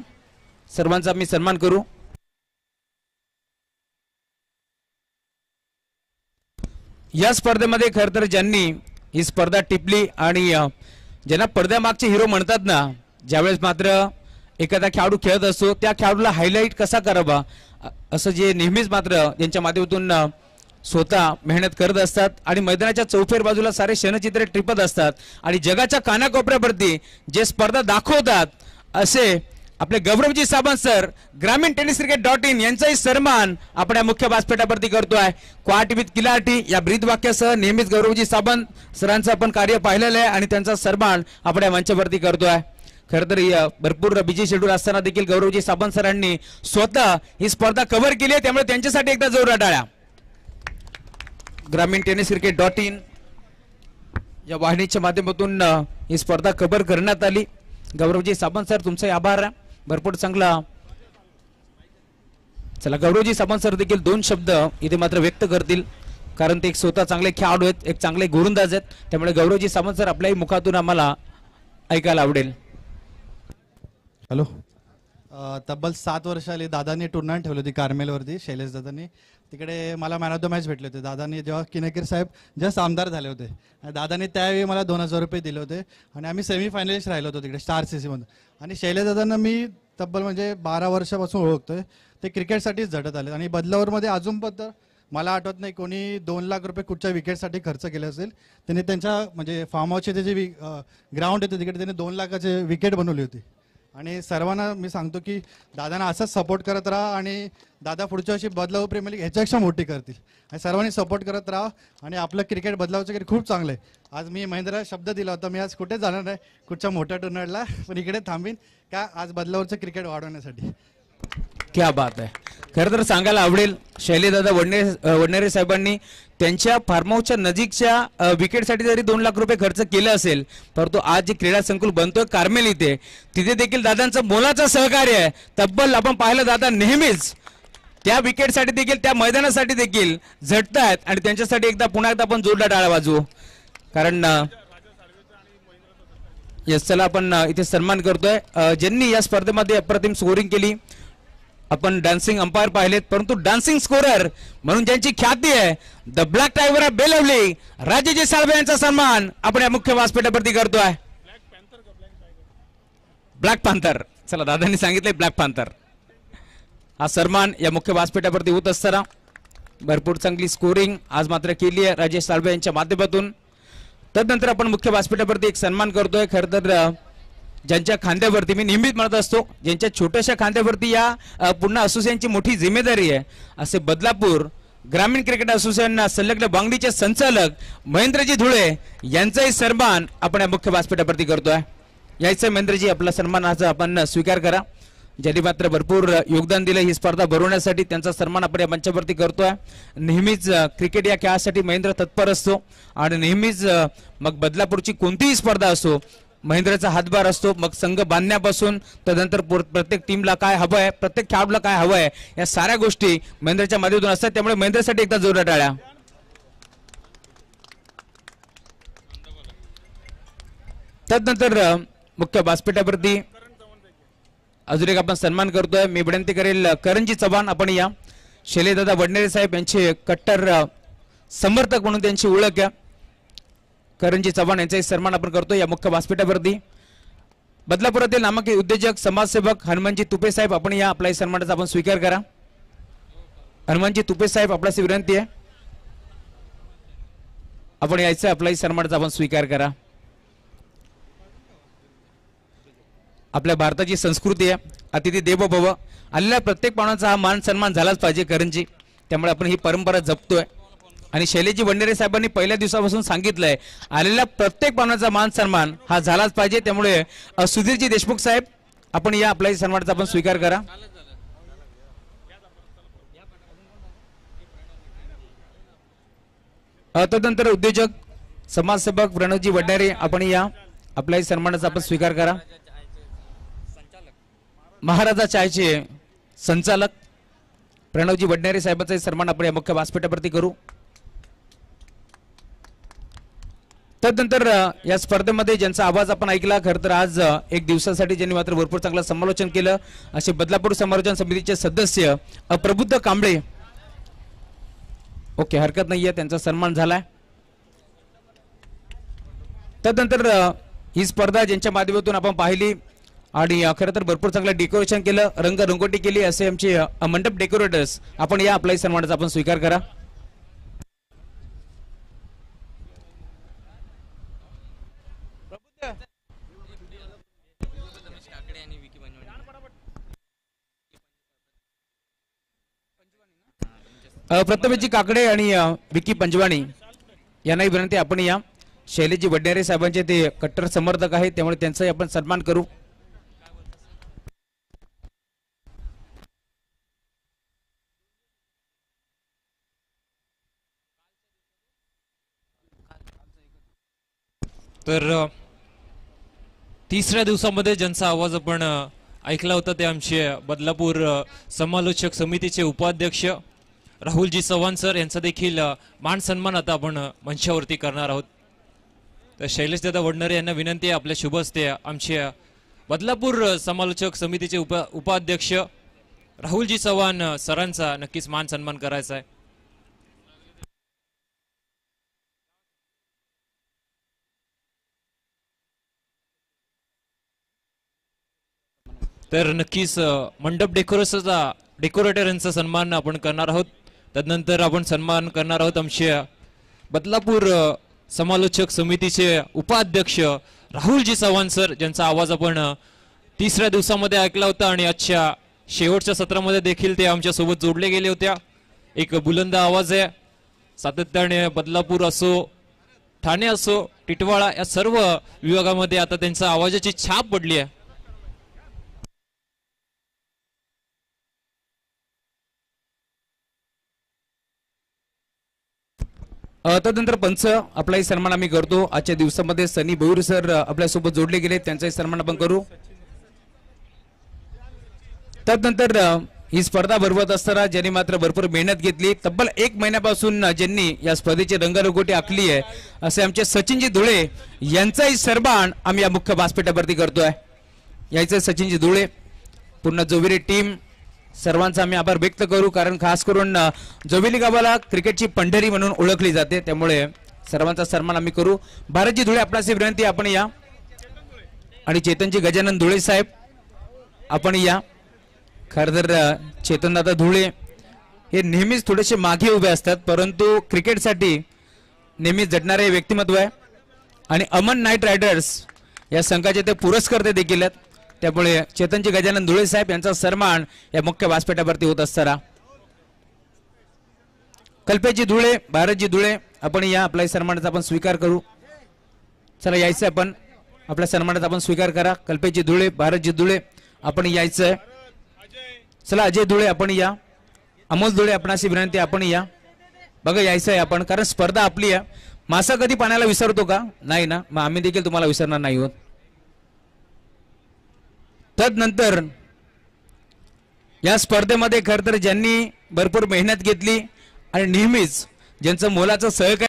सर्वांचा आम्ही सन्मान करू. या स्पर्धेमध्ये खरं तर ज्यांनी ही स्पर्धा टिपली आणि ज्यांना पडद्यामागचे हिरो म्हणतात ना, ज्यावेळेस मात्र एखादा खेळाडू खेळत असतो त्या खेळाडूला हायलाईट कसा करावा असं जे नेहमीच मात्र ज्यांच्या माध्यमातून स्वतः मेहनत करत असतात आणि मैदानाच्या चौफेर बाजूला सारे क्षणचित्रे टिपत असतात आणि जगाच्या कानाकोपऱ्यावरती जे स्पर्धा दाखवतात असे आपले गौरवजी साबंत सर, ग्रामीण टेनिस क्रिकेट.in यांचाही सन्मान आपण या मुख्य व्यासपीठावरती करतोय. क्वाट विथ किलाटी या ब्रीद वाक्यासह नेहमीच गौरवजी साबंत सरांचं आपण कार्य पाहिलेलं आहे आणि त्यांचा सन्मान आपण या मंचावरती करतोय. खरं तर भरपूर बिजी शेड्यूल असताना देखील गौरवजी साबंत सरांनी स्वतः ही स्पर्धा कव्हर केली आहे, त्यामुळे त्यांच्यासाठी एकदा जोरदार टाळ्या. ग्रामीण टेनिस क्रिकेट.in या वाहिनीच्या माध्यमातून ही स्पर्धा कव्हर करण्यात आली. गौरवजी साबंत सर तुमचे आभार. भरपूर चांगला. चला, गौरवजी साबंत सर देखील 2 शब्द इथे मात्र व्यक्त करतील, कारण ते एक स्वतः चांगले खेळाडू आहेत, एक चांगले गोलंदाज आहेत. त्यामुळे गौरवजी साबंत सर आपल्याही मुखातून आम्हाला ऐकायला आवडेल. हॅलो, तब्बल 7 वर्ष आली दादांनी टुर्नामेंट ठेवली होती कार्मेलवरती, शैलेश दादांनी. तिकडे मला मॅन ऑफ द मॅच भेटले होते दादांनी, जेव्हा किनेकीर साहेब जस्ट आमदार झाले होते. आणि दादांनी त्यावेळी मला 2000 रुपये दिले होते आणि आम्ही सेमीफायनलिस्ट राहिलो होतो तिकडे स्टार CC आणि शैलेश दादांना मी तब्बल म्हणजे 12 वर्षापासून ओळखतोय. ते क्रिकेटसाठीच झटत आले आणि बदलापूरमध्ये अजून पण मला आठवत नाही कोणी 2 लाख रुपये कुठच्या विकेटसाठी खर्च केले असेल. त्यांनी त्यांच्या म्हणजे फार्म हाऊसचे ते जे ग्राउंड होते तिकडे त्यांनी 2 लाखाचे विकेट बनवली होती. आणि सर्वांना मी सांगतो की दादांना असंच सपोर्ट करत राहा आणि दादा पुढच्या वर्षी बदलापूर प्रीमियर लीग ह्याच्यापेक्षा मोठी करतील. आणि सर्वांनी सपोर्ट करत राहा आणि आपलं क्रिकेट बदलापूरचं क्रिकेट खूप चांगलं आहे. आज मी महेंद्रला शब्द दिला होता, मी आज कुठे जाणार नाही कुठच्या मोठ्या टुर्नामेंटला, पण इकडे थांबीन का आज बदलापूरचं क्रिकेट वाढवण्यासाठी. क्या बात आहे. खरं तर सांगायला आवडेल शैलेशदादा वडनेरे साहेबांनी त्यांच्या फार्म हाऊसच्या नजीकच्या विकेटसाठी जरी 2 लाख रुपये खर्च केले असेल, परंतु आज जे क्रीडा संकुल बनतोय कार्मेल इथे, तिथे देखील दादांचं मोलाचं सहकार्य आहे. तब्बल आपण पाहिलं दादा नेहमीच त्या विकेटसाठी देखील त्या मैदानासाठी देखील झटतायत आणि त्यांच्यासाठी पुन्हा एकदा आपण जोरदार टाळ्या वाजवू. कारण चला आपण इथे सन्मान करतोय ज्यांनी या स्पर्धेमध्ये अप्रतिम स्कोरिंग केली. आपण डान्सिंग अंपायर पाहिलेत, परंतु डान्सिंग स्कोरर म्हणून ज्यांची ख्याती आहे the black tiger of Belwali Rajeji Salve यांचा सन्मान आपण या मुख्य व्यासपीठावरती करतोय. ब्लॅक पॅन्थर, चला दादांनी सांगितले ब्लॅक पॅन्थर. हा सन्मान या मुख्य व्यासपीठावरती होत असताना भरपूर चांगली स्कोरिंग आज मात्र केली आहे राजेश साळवे यांच्या माध्यमातून. तदनंतर आपण मुख्य व्यासपीठावरती एक सन्मान करतोय. खरं तर ज्यांच्या खांद्यावरती मी नेहमीच म्हणत असतो, ज्यांच्या छोट्याशा खांद्यावरती या पूर्ण असोसिएशनची मोठी जिम्मेदारी आहे, असे बदलापूर ग्रामीण क्रिकेट असोसिएशन संलग्न बांगडीचे संचालक महेंद्रजी धुळे यांचाही सन्मान आपण या मुख्य व्यासपीठावरती करतोय. यायचं महेंद्रजी, आपला सन्मान आज आपण स्वीकार करा. ज्यांनी मात्र भरपूर योगदान दिलं ही स्पर्धा भरवण्यासाठी, त्यांचा सन्मान आपण या मंचावरती करतोय. नेहमीच क्रिकेट या खेळासाठी महेंद्र तत्पर असतो आणि नेहमीच मग बदलापूरची कोणतीही स्पर्धा असो महेंद्रचा हातभार असतो. मग संघ बांधण्यापासून तदनंतर प्रत्येक टीमला काय हवं आहे, प्रत्येक खेळाडूला काय हवं आहे, या साऱ्या गोष्टी महेंद्रच्या माध्यमातून असतात. त्यामुळे महेंद्रसाठी एकदा जोरदार टाळ्या. तदनंतर मुख्य व्यासपीठावरती अजून एक आपण सन्मान करतोय. मी विनंती करेल करणजी चव्हाण आपण या. शैलेशदादा वडनेरे साहेब यांचे कट्टर समर्थक म्हणून त्यांची ओळख आहे. करणजी चव्हाण यांचा सन्मान आपण करतो या मुख्य व्यासपीठावरती. बदलापुरातील नामक उद्योजक समाजसेवक हनुमानजी तुपे साहेब आपण या. आपला सन्मानाचा आपण स्वीकार करा. हनुमानजी तुपे साहेब आपल्याशी विनंती आहे, आपण यायचं आपला सन्मानाचा आपण स्वीकार करा. आपल्या भारताची संस्कृती आहे अतिथी देवो भव. आलेल्या प्रत्येक पाहुण्याचा हा मान सन्मान झालाच पाहिजे करणजी, त्यामुळे आपण ही परंपरा जपतोय. आणि शैलेशजी वडनेरे साहेबांनी पहिल्या दिवसापासून सांगितलंय आलेल्या प्रत्येक पाहुण्याचा मान सन्मान हा झालाच पाहिजे. त्यामुळे सुधीरजी देशमुख साहेब आपण या. आपला सन्मानाचा आपण स्वीकार करा. तदनंतर उद्योजक समाजसेवक प्रणवजी वडनेरे आपण या. आपला सन्मानाचा आपण स्वीकार करा. महाराजा चायचे संचालक प्रणवजी वडनेरे साहेबांचा सन्मान आपण या मुख्य व्यासपीठावरती करू. तदनंतर या स्पर्धेमध्ये ज्यांचा आवाज आपण ऐकला, खरं तर आज एक दिवसासाठी ज्यांनी मात्र भरपूर चांगलं समालोचन केलं असे बदलापूर समालोचन समितीचे सदस्य प्रबुद्ध कांबळे. ओके, हरकत नाहीये, त्यांचा सन्मान झालाय. तदनंतर ही स्पर्धा ज्यांच्या माध्यमातून आपण पाहिली आणि खरं तर भरपूर चांगलं डेकोरेशन केलं, रंगरंगोटी केली असे आमचे मंडप डेकोरेटर्स आपण या. आपलाही सन्मानाचा आपण स्वीकार करा. प्रथमेशजी काकडे आणि विकी पंजवाणी यांनाही विनंती आपण या. शैलेशजी वडनेरे साहेबांचे ते कट्टर समर्थक आहेत, त्यामुळे त्यांचाही आपण सन्मान करू. तर तिसऱ्या दिवसामध्ये ज्यांचा आवाज आपण ऐकला होता ते आमचे बदलापूर समालोचक समितीचे उपाध्यक्ष राहुलजी चव्हाण सर यांचा देखील मान सन्मान आता आपण मंचावरती करणार आहोत. तर शैलेशदादा वडनेरे यांना विनंती आहे आपल्या शुभ हस्ते आमचे बदलापूर समालोचक समितीचे उपाध्यक्ष राहुलजी चव्हाण सरांचा नक्कीच मान सन्मान करायचा आहे. तर नक्कीच मंडप डेकोरेटर यांचा सन्मान आपण करणार आहोत. तदनंतर आपण सन्मान करणार आहोत आमच्या बदलापूर समालोचक समितीचे उपाध्यक्ष राहुलजी चव्हाण सर, ज्यांचा आवाज आपण तिसऱ्या दिवसामध्ये ऐकला होता आणि आजच्या शेवटच्या सत्रामध्ये देखील ते आमच्या सोबत जोडले गेले होत्या. एक बुलंद आवाज आहे. सातत्याने बदलापूर असो, ठाणे असो, टिटवाळा या सर्व विभागामध्ये आता त्यांच्या आवाजाची छाप पडली आहे. तदनंतर पंच आपलाही सन्मान आम्ही करतो. आजच्या दिवसामध्ये सनी भोईर सर आपल्यासोबत जोडले गेले, त्यांचाही सन्मान आपण करू. तदनंतर ही स्पर्धा भरवत असताना ज्यांनी मात्र भरपूर मेहनत घेतली, तब्बल 1 महिन्यापासून ज्यांनी या स्पर्धेची रंगरंगोटी आखली आहे, असे आमचे सचिनजी धुळे यांचाही सन्मान आम्ही या मुख्य व्यासपीठावरती करतोय. यायचं सचिनजी धुळे, पूर्ण जोविरी टीम, सर्वांचा आम्ही आभार व्यक्त करू. कारण खास करून जोविली गावाला क्रिकेटची पंढरी म्हणून ओळखली जाते, त्यामुळे सर्वांचा सन्मान आम्ही करू. भारतजी धुळे आपणास विनंती, आपण या. आणि चेतनजी गजानन धुळे साहेब आपण या. खरं तर चेतनदादा धुळे हे नेहमीच थोडेसे मागे उभे असतात, परंतु क्रिकेटसाठी नेहमीच झटणारे व्यक्तिमत्व आहे. आणि अमन नाईट रायडर्स या संघाचे ते पुरस्कर्ते देखील आहेत, त्यामुळे चेतनजी गजानन धुळे साहेब यांचा सन्मान या मुख्य व्यासपीठावरती होत असताना कल्पेशजी धुळे, भारतजी धुळे आपण या. आपल्या सन्मानाचा आपण स्वीकार करू. चला यायचं आपण, आपल्या सन्मानाचा आपण स्वीकार करा. कल्पेशजी धुळे, भारतजी धुळे आपण यायचंय. चला अजय धुळे आपण या. अमोल धुळे आपणाशी विनंती, आपण या. बघा यायचं आहे आपण, कारण स्पर्धा आपली आहे. मासा कधी पाण्याला विसरतो का? नाही ना, मग आम्ही देखील तुम्हाला विसरणार नाही आहोत. तदनंतर या स्पर्धेमध्ये खरं तर ज्यांनी भरपूर मेहनत घेतली आणि नेहमीच ज्यांचं मोलाचं सहकार्य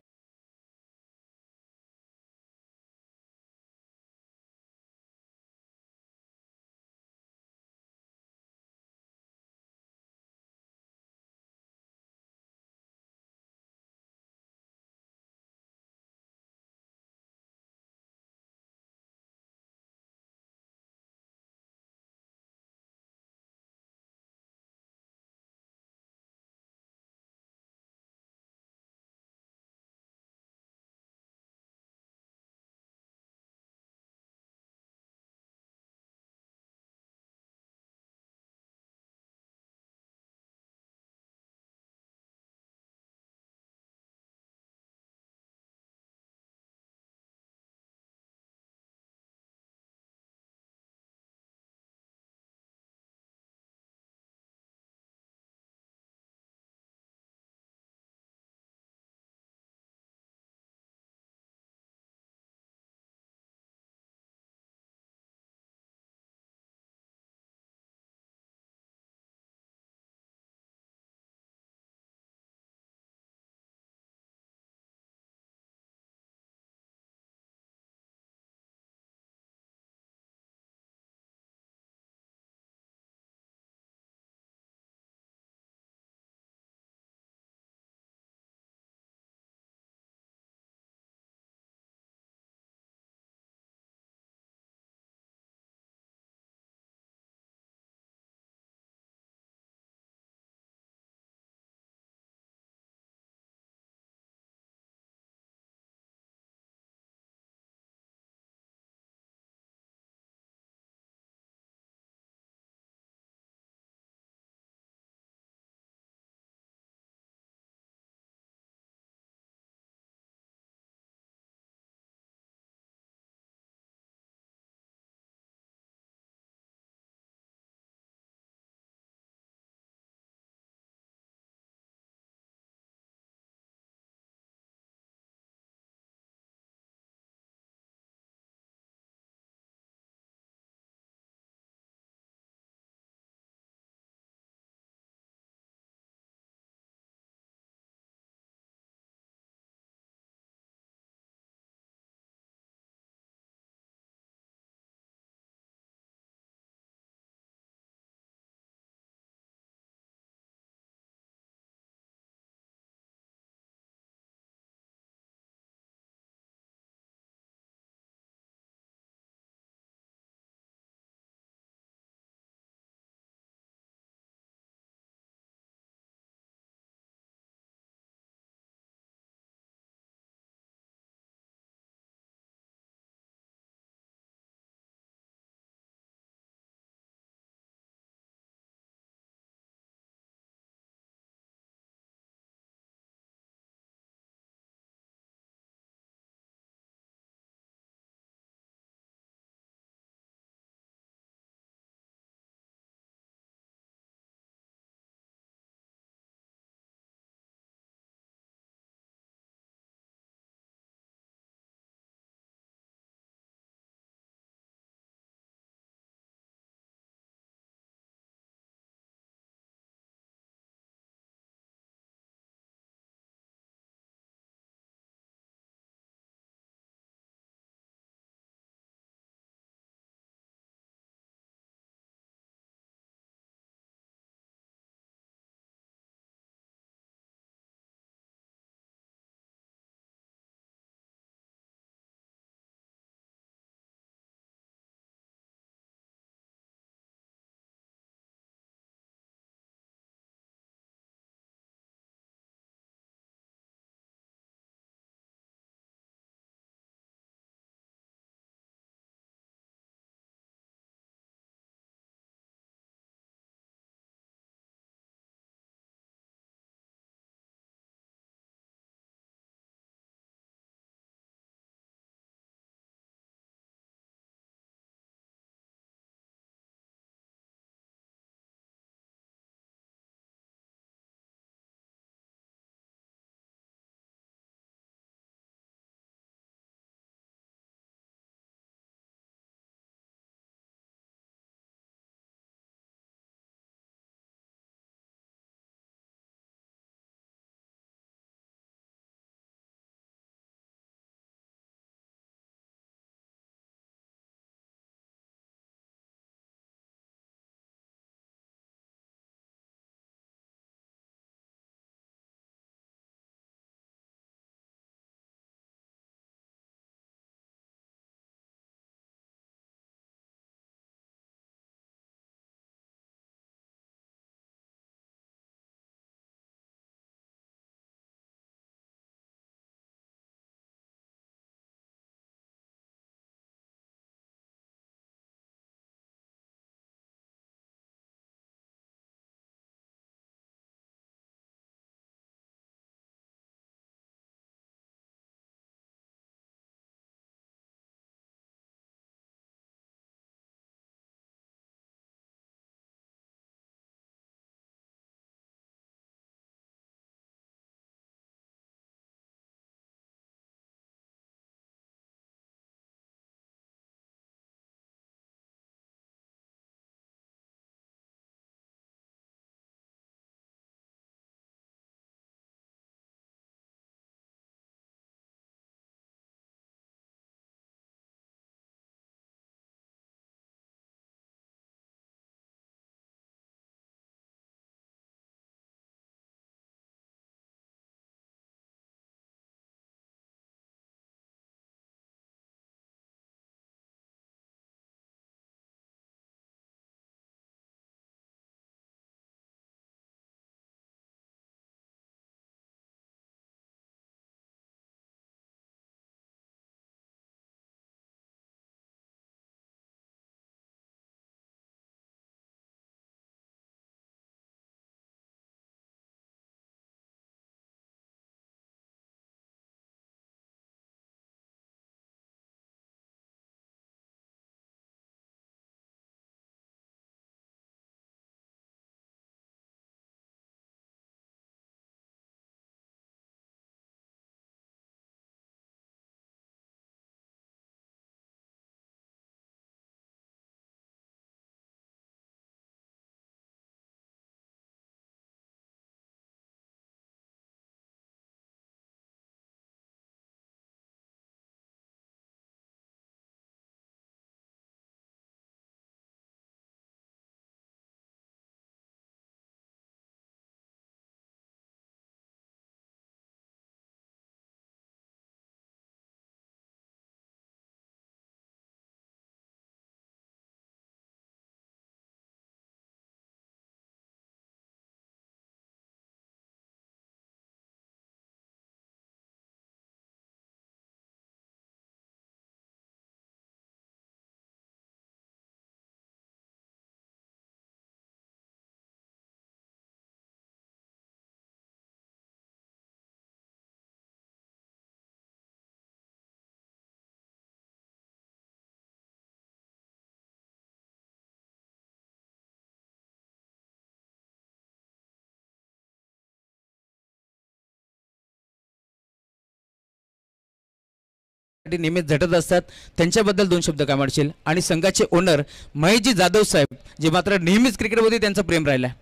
नेहमीच झटत असतात, त्यांच्याबद्दल 2 शब्द काय म्हणशील? आणि संघाचे ओनर महेशजी जाधव साहेब, जे मात्र नेहमीच क्रिकेटमध्ये त्यांचं प्रेम राहिलं आहे.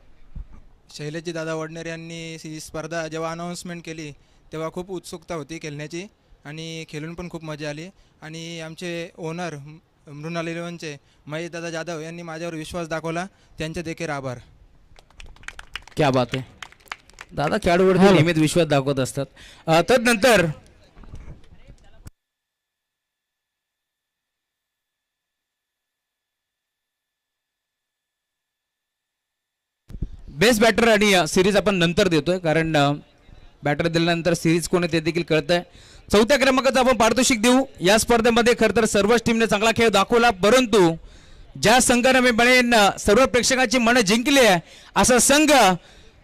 शैलेशजी दादा वडनेर यांनी ही स्पर्धा जेव्हा अनाऊन्समेंट केली तेव्हा खूप उत्सुकता होती खेळण्याची आणि खेळून पण खूप मजा आली. आणि आमचे ओनर मृणाल 11चे महेश दादा जाधव यांनी माझ्यावर विश्वास दाखवला, त्यांचे देखील आभार. क्या बात आहे. दादा खेळाडूवरती नेहमीच विश्वास दाखवत असतात. तदनंतर बेस्ट बॅटर आणि सिरीज आपण नंतर देतोय, कारण बॅटर दिल्यानंतर सिरीज कोण आहे ते देखील कळतंय. 4थ्या क्रमांकाचं आपण पारितोषिक देऊ. या स्पर्धेमध्ये खरं तर सर्वच टीमने चांगला खेळ दाखवला, परंतु ज्या संघाने मी म्हणेन सर्व प्रेक्षकांची मनं जिंकली आहे असा संघ,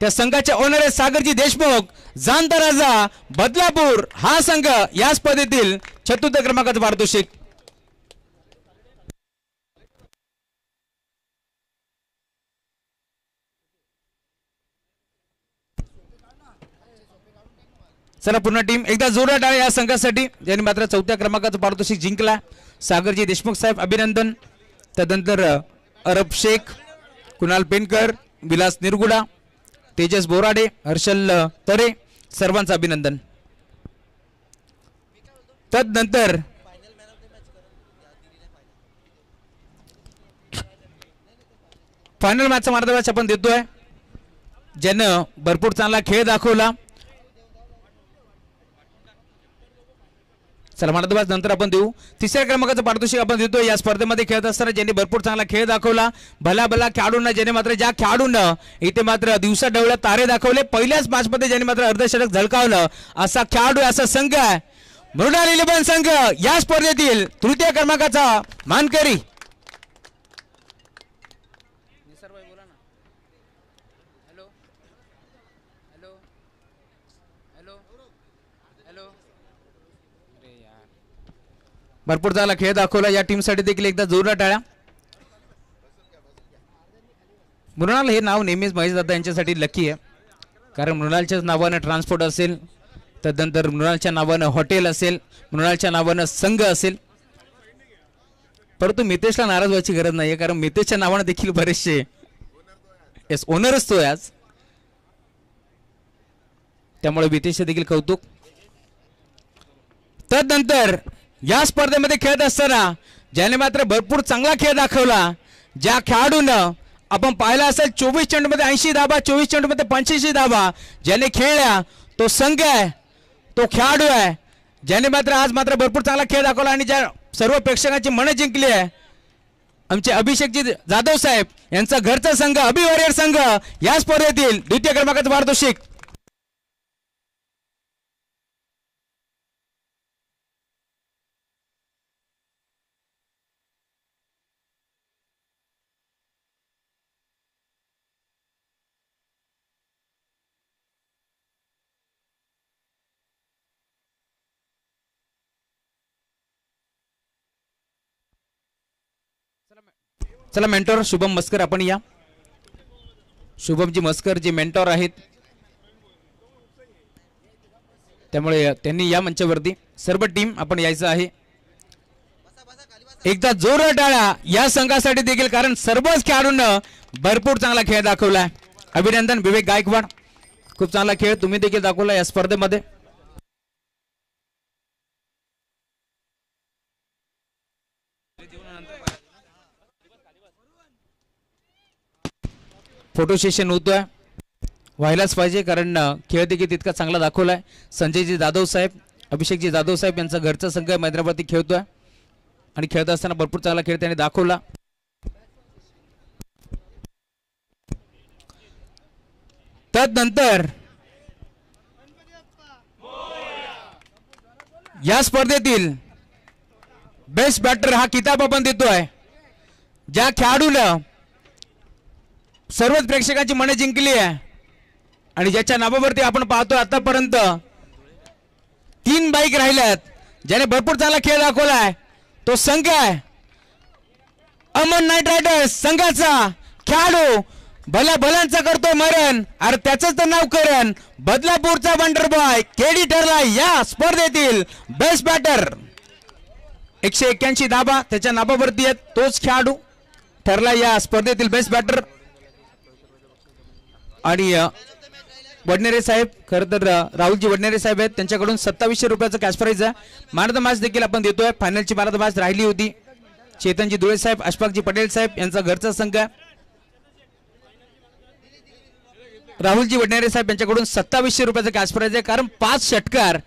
त्या संघाचे ओनर आहे सागरजी देशमुख, जाणता राजा बदलापूर. हा संघ या स्पर्धेतील 4थ्या क्रमांकाचं पारितोषिक. चला पुन्हा टीम एकदा जोरात टाळ्या या संघासाठी, ज्यांनी मात्र 4थ्या क्रमांकाचं पारितोषिक जिंकला. सागरजी देशमुख साहेब अभिनंदन. तदनंतर अरब शेख, कुणाल पेनकर, विलास निरगुडा, तेजस बोराडे, हर्षल तरे, सर्वांचं अभिनंदन. तदनंतर फायनल मॅचचा मार्गदर्शन आपण देतोय, ज्यानं भरपूर चांगला खेळ दाखवला. चला मार्गदर्शन नंतर आपण देऊ. 3ऱ्या क्रमांकाचं पारितोषिक आपण देतोय. या स्पर्धेमध्ये खेळत असताना ज्यांनी भरपूर चांगला खेळ दाखवला, भला खेळाडूंना, ज्याने मात्र ज्या खेळाडूंना इथे मात्र दिवसा डवळ्या तारे दाखवले, पहिल्याच मॅचमध्ये ज्यांनी मात्र अर्धशतक झळकावलं असा खेळाडू, असा संघ आहे मृणाल 11 संघ, या स्पर्धेतील 3ऱ्या क्रमांकाचा मानकरी. भरपूर चांगला खेळ दाखवला. या टीमसाठी देखील एकदा जोरदार टाळ्या. मृणाल हे नाव नेहमीच महेश दादा यांच्यासाठी लकी आहे, कारण मृणालच्याच नावानं ट्रान्सपोर्ट असेल, तदनंतर मृणालच्या नावानं हॉटेल असेल, मृणालच्या नावानं संघ असेल. परंतु मितेशला नाराज व्हायची गरज नाही, कारण मितेशच्या नावानं देखील बरेचसे येस ओनर असतो आज, त्यामुळे मितेशचे देखील कौतुक. तदनंतर या स्पर्धेमध्ये खेळत असताना ज्याने मात्र भरपूर चांगला खेळ दाखवला, ज्या खेळाडूनं आपण पाहिला असेल 24 चेंडूमध्ये 80 धाबा, 24 चेंडूमध्ये 85 धाबा ज्याने खेळल्या, तो संघ आहे, तो खेळाडू आहे, ज्याने मात्र आज मात्र भरपूर चांगला खेळ दाखवला आणि ज्या सर्व प्रेक्षकांची मनं जिंकली आहे. आमचे अभिषेकजी जाधव साहेब यांचा घरचा संघ अभि वॉरियर संघ या स्पर्धेतील 2ऱ्या क्रमांकाचं पारितोषिक. चला मेंटॉर शुभम मस्कर आपण या. शुभमजी मस्कर जे मेंटॉर आहेत, त्यामुळे त्यांनी या मंचावरती सर्व टीम आपण यायचं आहे. एकदा जोरदार टाळ्या या संघासाठी देखील, कारण सर्वच खेळाडूंना भरपूर चांगला खेळ दाखवला. अभिनंदन विवेक गायकवाड, खूप चांगला खेळ तुम्ही देखील दाखवला या स्पर्धेमध्ये. फोटो सेशन होतोय, व्हायलाच पाहिजे, कारण खेळ देखील तितका चांगला दाखवलाय. संजयजी जाधव साहेब, अभिषेकजी जाधव साहेब यांचा घरचा संघ मैदानावरती खेळतोय आणि खेळत असताना भरपूर चांगला खेळ त्यांनी दाखवला. तदनंतर या स्पर्धेतील बेस्ट बॅटर हा किताब आपण देतोय, ज्या खेळाडूला सर्वच प्रेक्षकांची मने जिंकली आहे आणि ज्याच्या नावावरती आपण पाहतो आतापर्यंत 3 बाईक राहिल्यात, ज्याने भरपूर चांगला खेळ दाखवलाय, तो संघ आहे अमन नाईट रायडर्स संघाचा खेळाडू. भल्यांचा करतोय मरण, अरे त्याच तर नाव करण, बदलापूरचा वंडर बॉय केडी ठरला या स्पर्धेतील बेस्ट बॅटर. 181 धाबा त्याच्या नाबावरती आहेत. तोच खेळाडू ठरला या स्पर्धेतील बेस्ट बॅटर. आणि वडनेरे साहेब, खरं तर राहुलजी वडनेरे साहेब आहेत, त्यांच्याकडून 2700 रुपयाचं कॅश प्राइज आहे. मॅन ऑफ द मॅच देखील आपण देतोय. फायनलची मॅन ऑफ द मॅच राहिली होती. चेतनजी धुळे साहेब, अशफाकजी पटेल साहेब यांचा घरचा संघ आहे. राहुलजी वडनेरे साहेब यांच्याकडून 2700 रुपयाचं कॅश प्राइज आहे. कारण 5 षटकार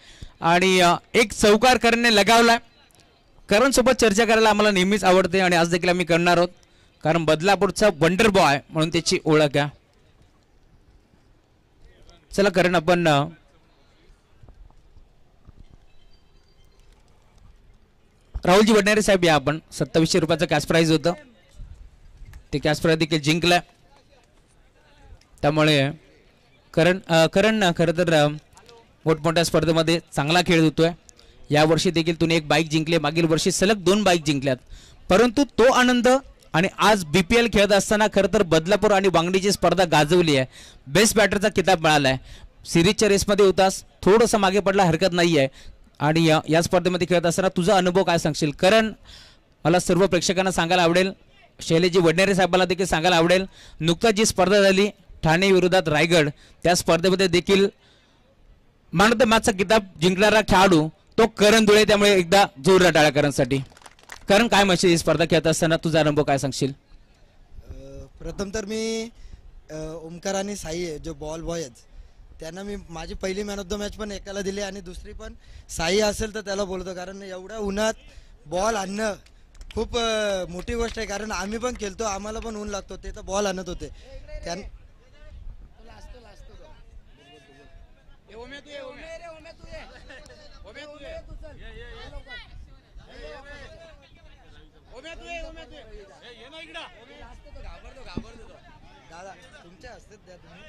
आणि 1 चौकार करणने लगावलाय. करण सोबत चर्चा करायला आम्हाला नेहमीच आवडते आणि आज देखील आम्ही करणार आहोत. कारण बदलापूरचा वंडर बॉय म्हणून त्याची ओळख आहे. चला करण, आपण राहुलजी वडनेरे साहेब या. आपण 2700 रुपयाचं कॅश प्राइज होतं, ते कॅश प्राइज देखील जिंकलाय. त्यामुळे करण खरं तर मोठमोठ्या स्पर्धेमध्ये चांगला खेळ होतोय. यावर्षी देखील तुम्ही 1 बाईक जिंकली, मागील वर्षी सलग 2 बाईक जिंकल्यात. परंतु तो आनंद आणि आज BPL खेळत असताना खरं तर बदलापूर आणि वांगडीची स्पर्धा गाजवली आहे. बेस्ट बॅटरचा किताब मिळाला आहे. सिरीजच्या रेसमध्ये होतास, थोडंसं मागे पडला, हरकत नाही आहे. आणि या स्पर्धेमध्ये खेळत असताना तुझा अनुभव काय सांगशील? कारण मला सर्व प्रेक्षकांना सांगायला आवडेल, शैलेशजी वडनेरे साहेबांना देखील सांगायला आवडेल, नुकताच जी स्पर्धा झाली ठाणे विरोधात रायगड, त्या स्पर्धेमध्ये देखील मॅन ऑफ द मॅचचा किताब जिंकणारा खेळाडू तो करण धुळे. त्यामुळे एकदा जोरदार टाळ्या करणसाठी. कारण काय म्हणशील, ही स्पर्धा खेळत असताना तुझा अनुभव काय सांगशील? प्रथम तर मी ओमकार आणि साई आहे जो बॉल बॉय आहेत, त्यांना मी माझी पहिली मॅन ऑफ द मॅच पण एकाला दिली आणि दुसरी पण साई असेल तर त्याला बोलतो. कारण एवढ्या उन्हात बॉल आणणं खूप मोठी गोष्ट आहे. कारण आम्ही पण खेळतो, आम्हाला पण ऊन लागतो, ते तर बॉल आणत होते. दादा तुमच्या असतात द्या तुम्ही.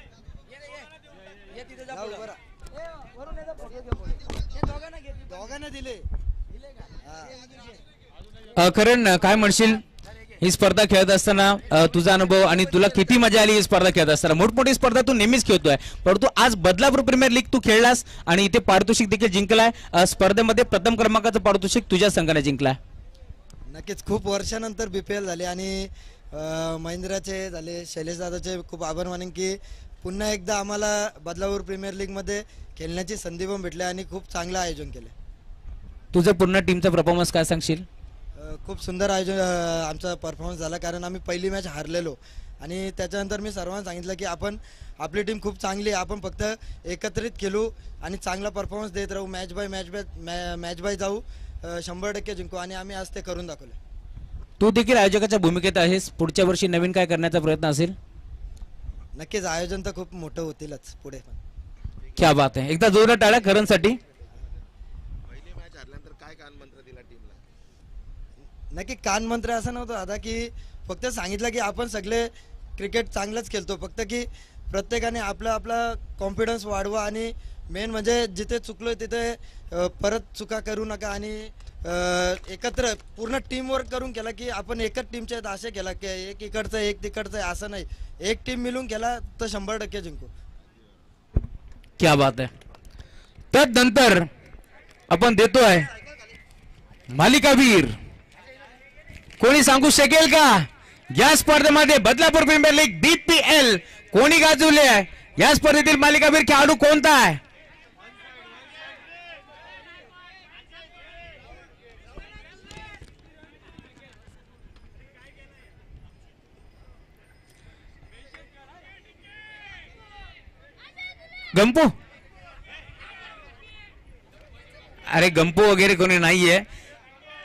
दोघांना दिले. करण काय म्हणशील, ही स्पर्धा खेळत असताना तुझा अनुभव आणि तुला किती मजा आली ही स्पर्धा खेळत असताना? मोठमोठी स्पर्धा तू नेहमीच खेळतोय, परंतु आज बदलापूर प्रीमियर लीग तू खेळलास आणि इथे पारितोषिक देखील जिंकलाय. स्पर्धेमध्ये प्रथम क्रमांकाचं पारितोषिक तुझ्या संघाने जिंकलाय. नक्कीच खूप वर्षानंतर BPL झाले आणि महिंद्राचे झाले, शैलेश दादाचे खूप आभार मानेन की पुन्हा एकदा आम्हाला बदलापूर प्रीमियर लीगमध्ये खेळण्याची संधी पण भेटली आणि खूप चांगलं आयोजन केलं. तुझं पूर्ण टीमचा परफॉर्मन्स काय सांगशील? खूप सुंदर आयोजन आमचा परफॉर्मन्स झाला. कारण आम्ही पहिली मॅच हारलेलो आणि त्याच्यानंतर मी सर्वांना सांगितलं की आपली टीम खूप चांगली आहे, आपण फक्त एकत्रित खेळू आणि चांगला परफॉर्मन्स देत राहू, मॅच बाय जाऊ, 100% जिंकू आणि आम्ही आज ते करून दाखवले. तू देखील आयोजकाच्या भूमिकेत आहेस, पुढच्या वर्षी नवीन काय करण्याचा प्रयत्न असेल? नक्कीच आयोजन तर खूप मोठं होतीलच पुढे पण. क्या बात आहे, एकदा जोरदार टाळ्या करणसाठी. पहिली मॅच हारल्यानंतर काय कानमंत्र दिला टीमला? नक्की कानमंत्र असं नव्हतं आता की फक्त सांगितलं की आपण सगळे क्रिकेट चांगलंच खेळतो, फक्त की प्रत्येकाने आपला कॉन्फिडन्स वाढवा आणि मेन म्हणजे जिथे चुकलोय तिथे परत चुका करू नका आणि एकत्र पूर्ण टीमवर्क करून केला की आपण एकच टीमचे आहेत असे केला की एक इकडचं एक तिकडचं असं नाही, एक टीम मिळून केला तर 100% जिंकू. क्या बात आहे. त्यानंतर आपण देतोय मालिकावीर. कोणी सांगू शकेल का या स्पर्धेमध्ये बदलापूर प्रीमियर लीग BPL कोणी गाजवले आहे? या स्पर्धेतील मालिकावीर खेळाडू कोणता आहे? गंपू? अरे गंपू वगैरे कोणी नाहीये.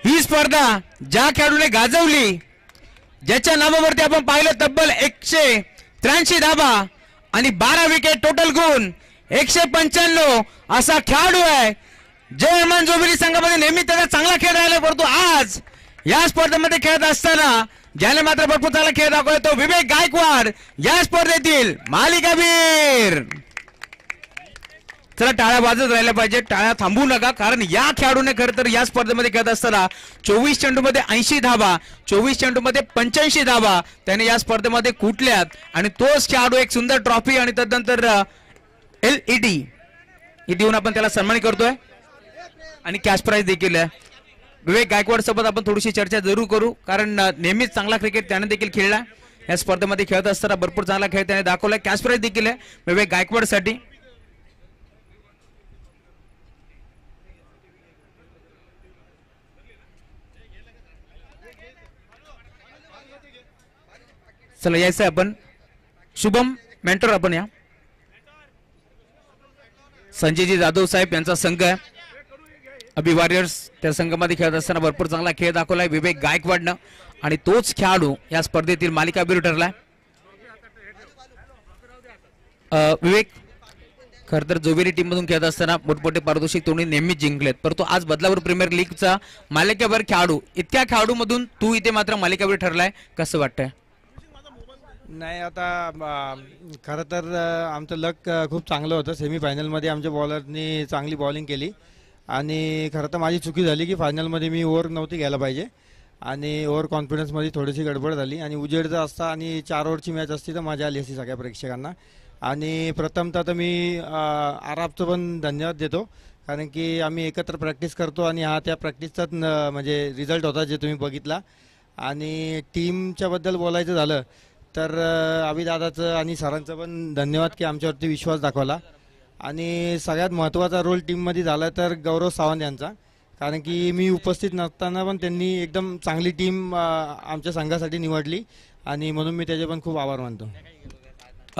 ही स्पर्धा ज्या खेळाडूने गाजवली, ज्याच्या नावावरती आपण पाहिलं तब्बल 183 धाबा आणि 12 विकेट, टोटल गुण 195, असा खेळाडू आहे. जय हनुमान जोबिली संघामध्ये नेहमी त्याचा चांगला खेळ राहिला, परंतु आज या स्पर्धेमध्ये खेळत असताना ज्याने मात्र भरपूर चांगला खेळ दाखवला तो विवेक गायकवाड, या स्पर्धेतील मालिकावीर. चला टाळ्या वाजत राहिल्या पाहिजे, टाळ्या थांबवू नका, कारण या खेळाडूने खरं तर या स्पर्धेमध्ये खेळत असताना 24 चेंडूमध्ये 80 धाबा, 24 चेंडूमध्ये 85 धाबा त्याने या स्पर्धेमध्ये कुटल्यात आणि तोच खेळाडू एक सुंदर ट्रॉफी आणि त्यानंतर LED देऊन आपण त्याला सन्मान करतोय आणि कॅश प्राइज देखील आहे. विवेक गायकवाड सोबत आपण थोडीशी चर्चा जरूर करू, कारण नेहमीच चांगला क्रिकेट त्याने देखील खेळला. या स्पर्धेमध्ये खेळत असताना भरपूर चांगला खेळ त्याने दाखवला. कॅश प्राइज देखील आहे विवेक गायकवाड साठी. चला यायचं आपण शुभम मेंटर, आपण या. संजयजी जाधव साहेब यांचा संघ आहे अभि वॉरियर्स. त्या संघामध्ये खेळत असताना भरपूर चांगला खेळ दाखवलाय विवेक गायकवाडनं आणि तोच खेळाडू या स्पर्धेतील मालिकावीर ठरलाय. विवेक खर तर जोवेरी टीम मधून खेळत असताना मोठमोठे पारितोषिक तुम्ही नेहमीच जिंकलेत, परंतु आज बदलापूर प्रीमियर लीगचा मालिकावीर खेळाडू, इतक्या खेळाडू मधून तू इथे मात्र मालिकावीर ठरलाय, कसं वाटतंय? नाही, आता खरं तर आमचं लक खूप चांगलं होतं. सेमीफायनलमध्ये आमच्या बॉलरनी चांगली बॉलिंग केली आणि खरं तर माझी चुकी झाली की फायनलमध्ये मी ओव्हर नव्हती घ्यायला पाहिजे आणि ओव्हर कॉन्फिडन्समध्ये थोडीशी गडबड झाली आणि उजेडचा असता आणि 4 ओव्हरची मॅच असती तर मजा आली असती सगळ्या प्रेक्षकांना. आणि प्रथमतः तर मी आराबचं पण धन्यवाद देतो, कारण की आम्ही एकत्र प्रॅक्टिस करतो आणि हा त्या प्रॅक्टिसचाच म्हणजे रिझल्ट होता जे तुम्ही बघितला. आणि टीमच्याबद्दल बोलायचं झालं तर अभिदादाचं आणि सरांचं पण धन्यवाद की आमच्यावरती विश्वास दाखवला. आणि सगळ्यात महत्त्वाचा रोल टीममध्ये झाला तर गौरव सावंत यांचा, कारण की मी उपस्थित नसताना पण त्यांनी एकदम चांगली टीम आमच्या संघासाठी निवडली आणि म्हणून मी त्याचे पण खूप आभार मानतो.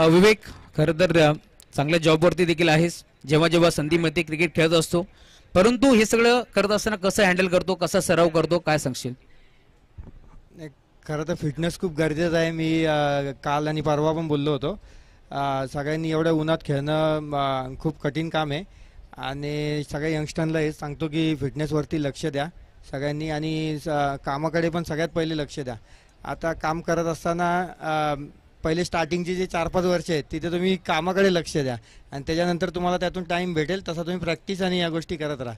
विवेक खरं तर चांगल्या जॉबवरती देखील आहेस, जेव्हा जेव्हा संधी मिळते क्रिकेट खेळत असतो, परंतु हे सगळं करत असताना कसं हँडल करतो, कसा सराव करतो, काय सांगशील? खरं तर फिटनेस खूप गरजेचं आहे. मी काल आणि परवा पण बोललो होतो, सगळ्यांनी एवढ्या उन्हात खेळणं खूप कठीण काम आहे आणि सगळ्या यंगस्टरला हे सांगतो की फिटनेसवरती लक्ष द्या सगळ्यांनी आणि कामाकडे पण सगळ्यात पहिले लक्ष द्या. आता काम करत असताना पहिले स्टार्टिंगची जे 4-5 वर्ष आहेत तिथे तुम्ही कामाकडे लक्ष द्या आणि त्याच्यानंतर तुम्हाला त्यातून टाईम भेटेल तसा तुम्ही प्रॅक्टिस आणि या गोष्टी करत राहा.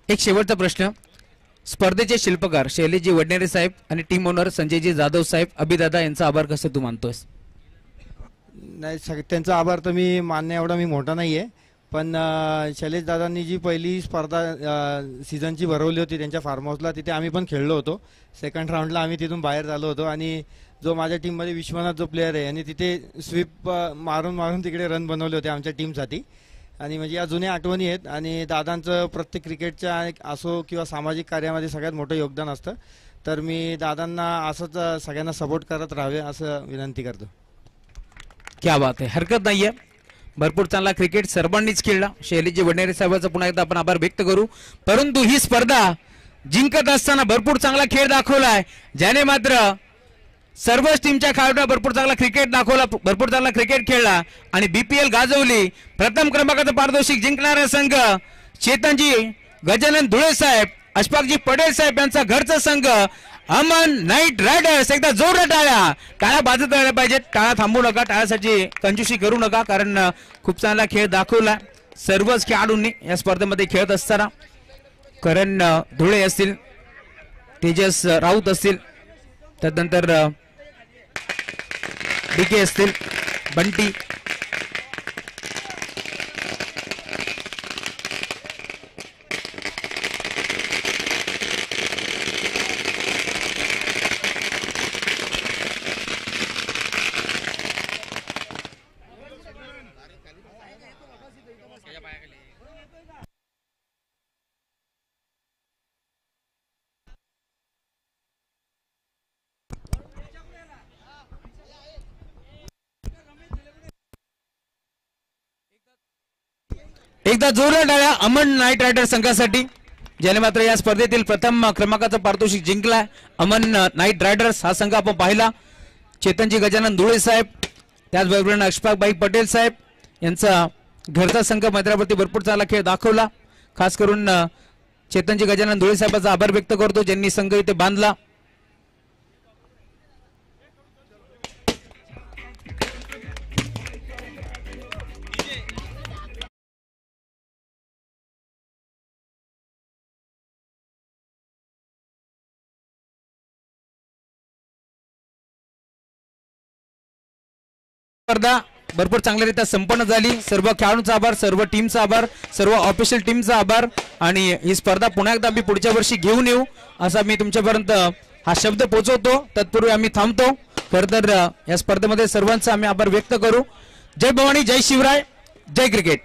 एक शेवटचा प्रश्न, स्पर्धेचे शिल्पकार शैलेशजी वडनेरे साहेब आणि टीम ओनर संजयजी जाधव साहेब, अभिदादा यांचा आभार कसं तू मानतोस? नाही, त्यांचा आभार तर मी मानण्या एवढा मी मोठा नाही आहे, पण शैलेश दादांनी जी पहिली स्पर्धा सीझनची भरवली होती त्यांच्या फार्म हाऊसला, तिथे आम्ही पण खेळलो होतो. सेकंड राऊंडला आम्ही तिथून बाहेर झालो होतो आणि जो माझ्या टीममध्ये विश्वनाथ जो प्लेअर आहे आणि तिथे स्वीप मारून तिकडे रन बनवले होते आमच्या टीमसाठी. आणि म्हणजे या जुन्या आठवणी आहेत आणि दादांचं प्रत्येक क्रिकेटच्या असो किंवा सामाजिक कार्यामध्ये सगळ्यात मोठं योगदान असतं. तर मी दादांना असंच सगळ्यांना सपोर्ट करत राहावे असं विनंती करतो. क्या बात आहे, हरकत नाहीये. भरपूर चांगला क्रिकेट सर्वांनीच खेळला. शैलेशजी वडनेरे साहेबांचा पुन्हा एकदा आपण आभार व्यक्त करू, परंतु ही स्पर्धा जिंकत असताना भरपूर चांगला खेळ दाखवलाय, ज्याने मात्र सर्वच टीमच्या खेळाडूंना भरपूर चांगला क्रिकेट दाखवला, भरपूर चांगला क्रिकेट खेळला आणि बीपीएल गाजवली. प्रथम क्रमांकाचं पारितोषिक जिंकणारा संघ चेतनजी गजानन धुळे साहेब, अशफाकजी पटेल साहेब यांचा घरचा संघ अमन नाईट रायडर्स. एकदा जोरदार टाळ्या, टाळ्या बाजत राहिल्या पाहिजेत, टाळ्या थांबू नका, टाळ्यासाठी कंजूसी करू नका, कारण खूप चांगला खेळ दाखवला सर्वच खेळाडूंनी या स्पर्धेमध्ये खेळत असताना. करण धुळे असतील, तेजस राऊत असतील, त्यानंतर डीके असतील, बंटी, एकदा जोरदार टाळ्या अमन नाईट रायडर्स संघासाठी, ज्याने मात्र या स्पर्धेतील प्रथम क्रमांकाचं पारितोषिक जिंकलाय. अमन नाईट रायडर्स हा संघ आपण पाहिला, चेतनजी गजानन धुळे साहेब, त्याचबरोबर अशफाकभाई पटेल साहेब यांचा घरचा संघ मैदानावरती भरपूर चांगला खेळ दाखवला. खास करून चेतनजी गजानन धुळे साहेबांचा आभार व्यक्त करतो, ज्यांनी संघ इथे बांधला. स्पर्धा भरपूर चांगल्यारीत्या संपन्न झाली. सर्व खेळाडूंचा आभार, सर्व टीमचा आभार, सर्व ऑफिशियल टीमचा आभार. आणि ही स्पर्धा पुन्हा एकदा आम्ही पुढच्या वर्षी घेऊन येऊ असा मी तुमच्यापर्यंत हा शब्द पोहोचवतो. तत्पूर्वी आम्ही थांबतो. खरं तर या स्पर्धेमध्ये सर्वांचा आम्ही आभार व्यक्त करू. जय भवानी, जय शिवराय, जय क्रिकेट.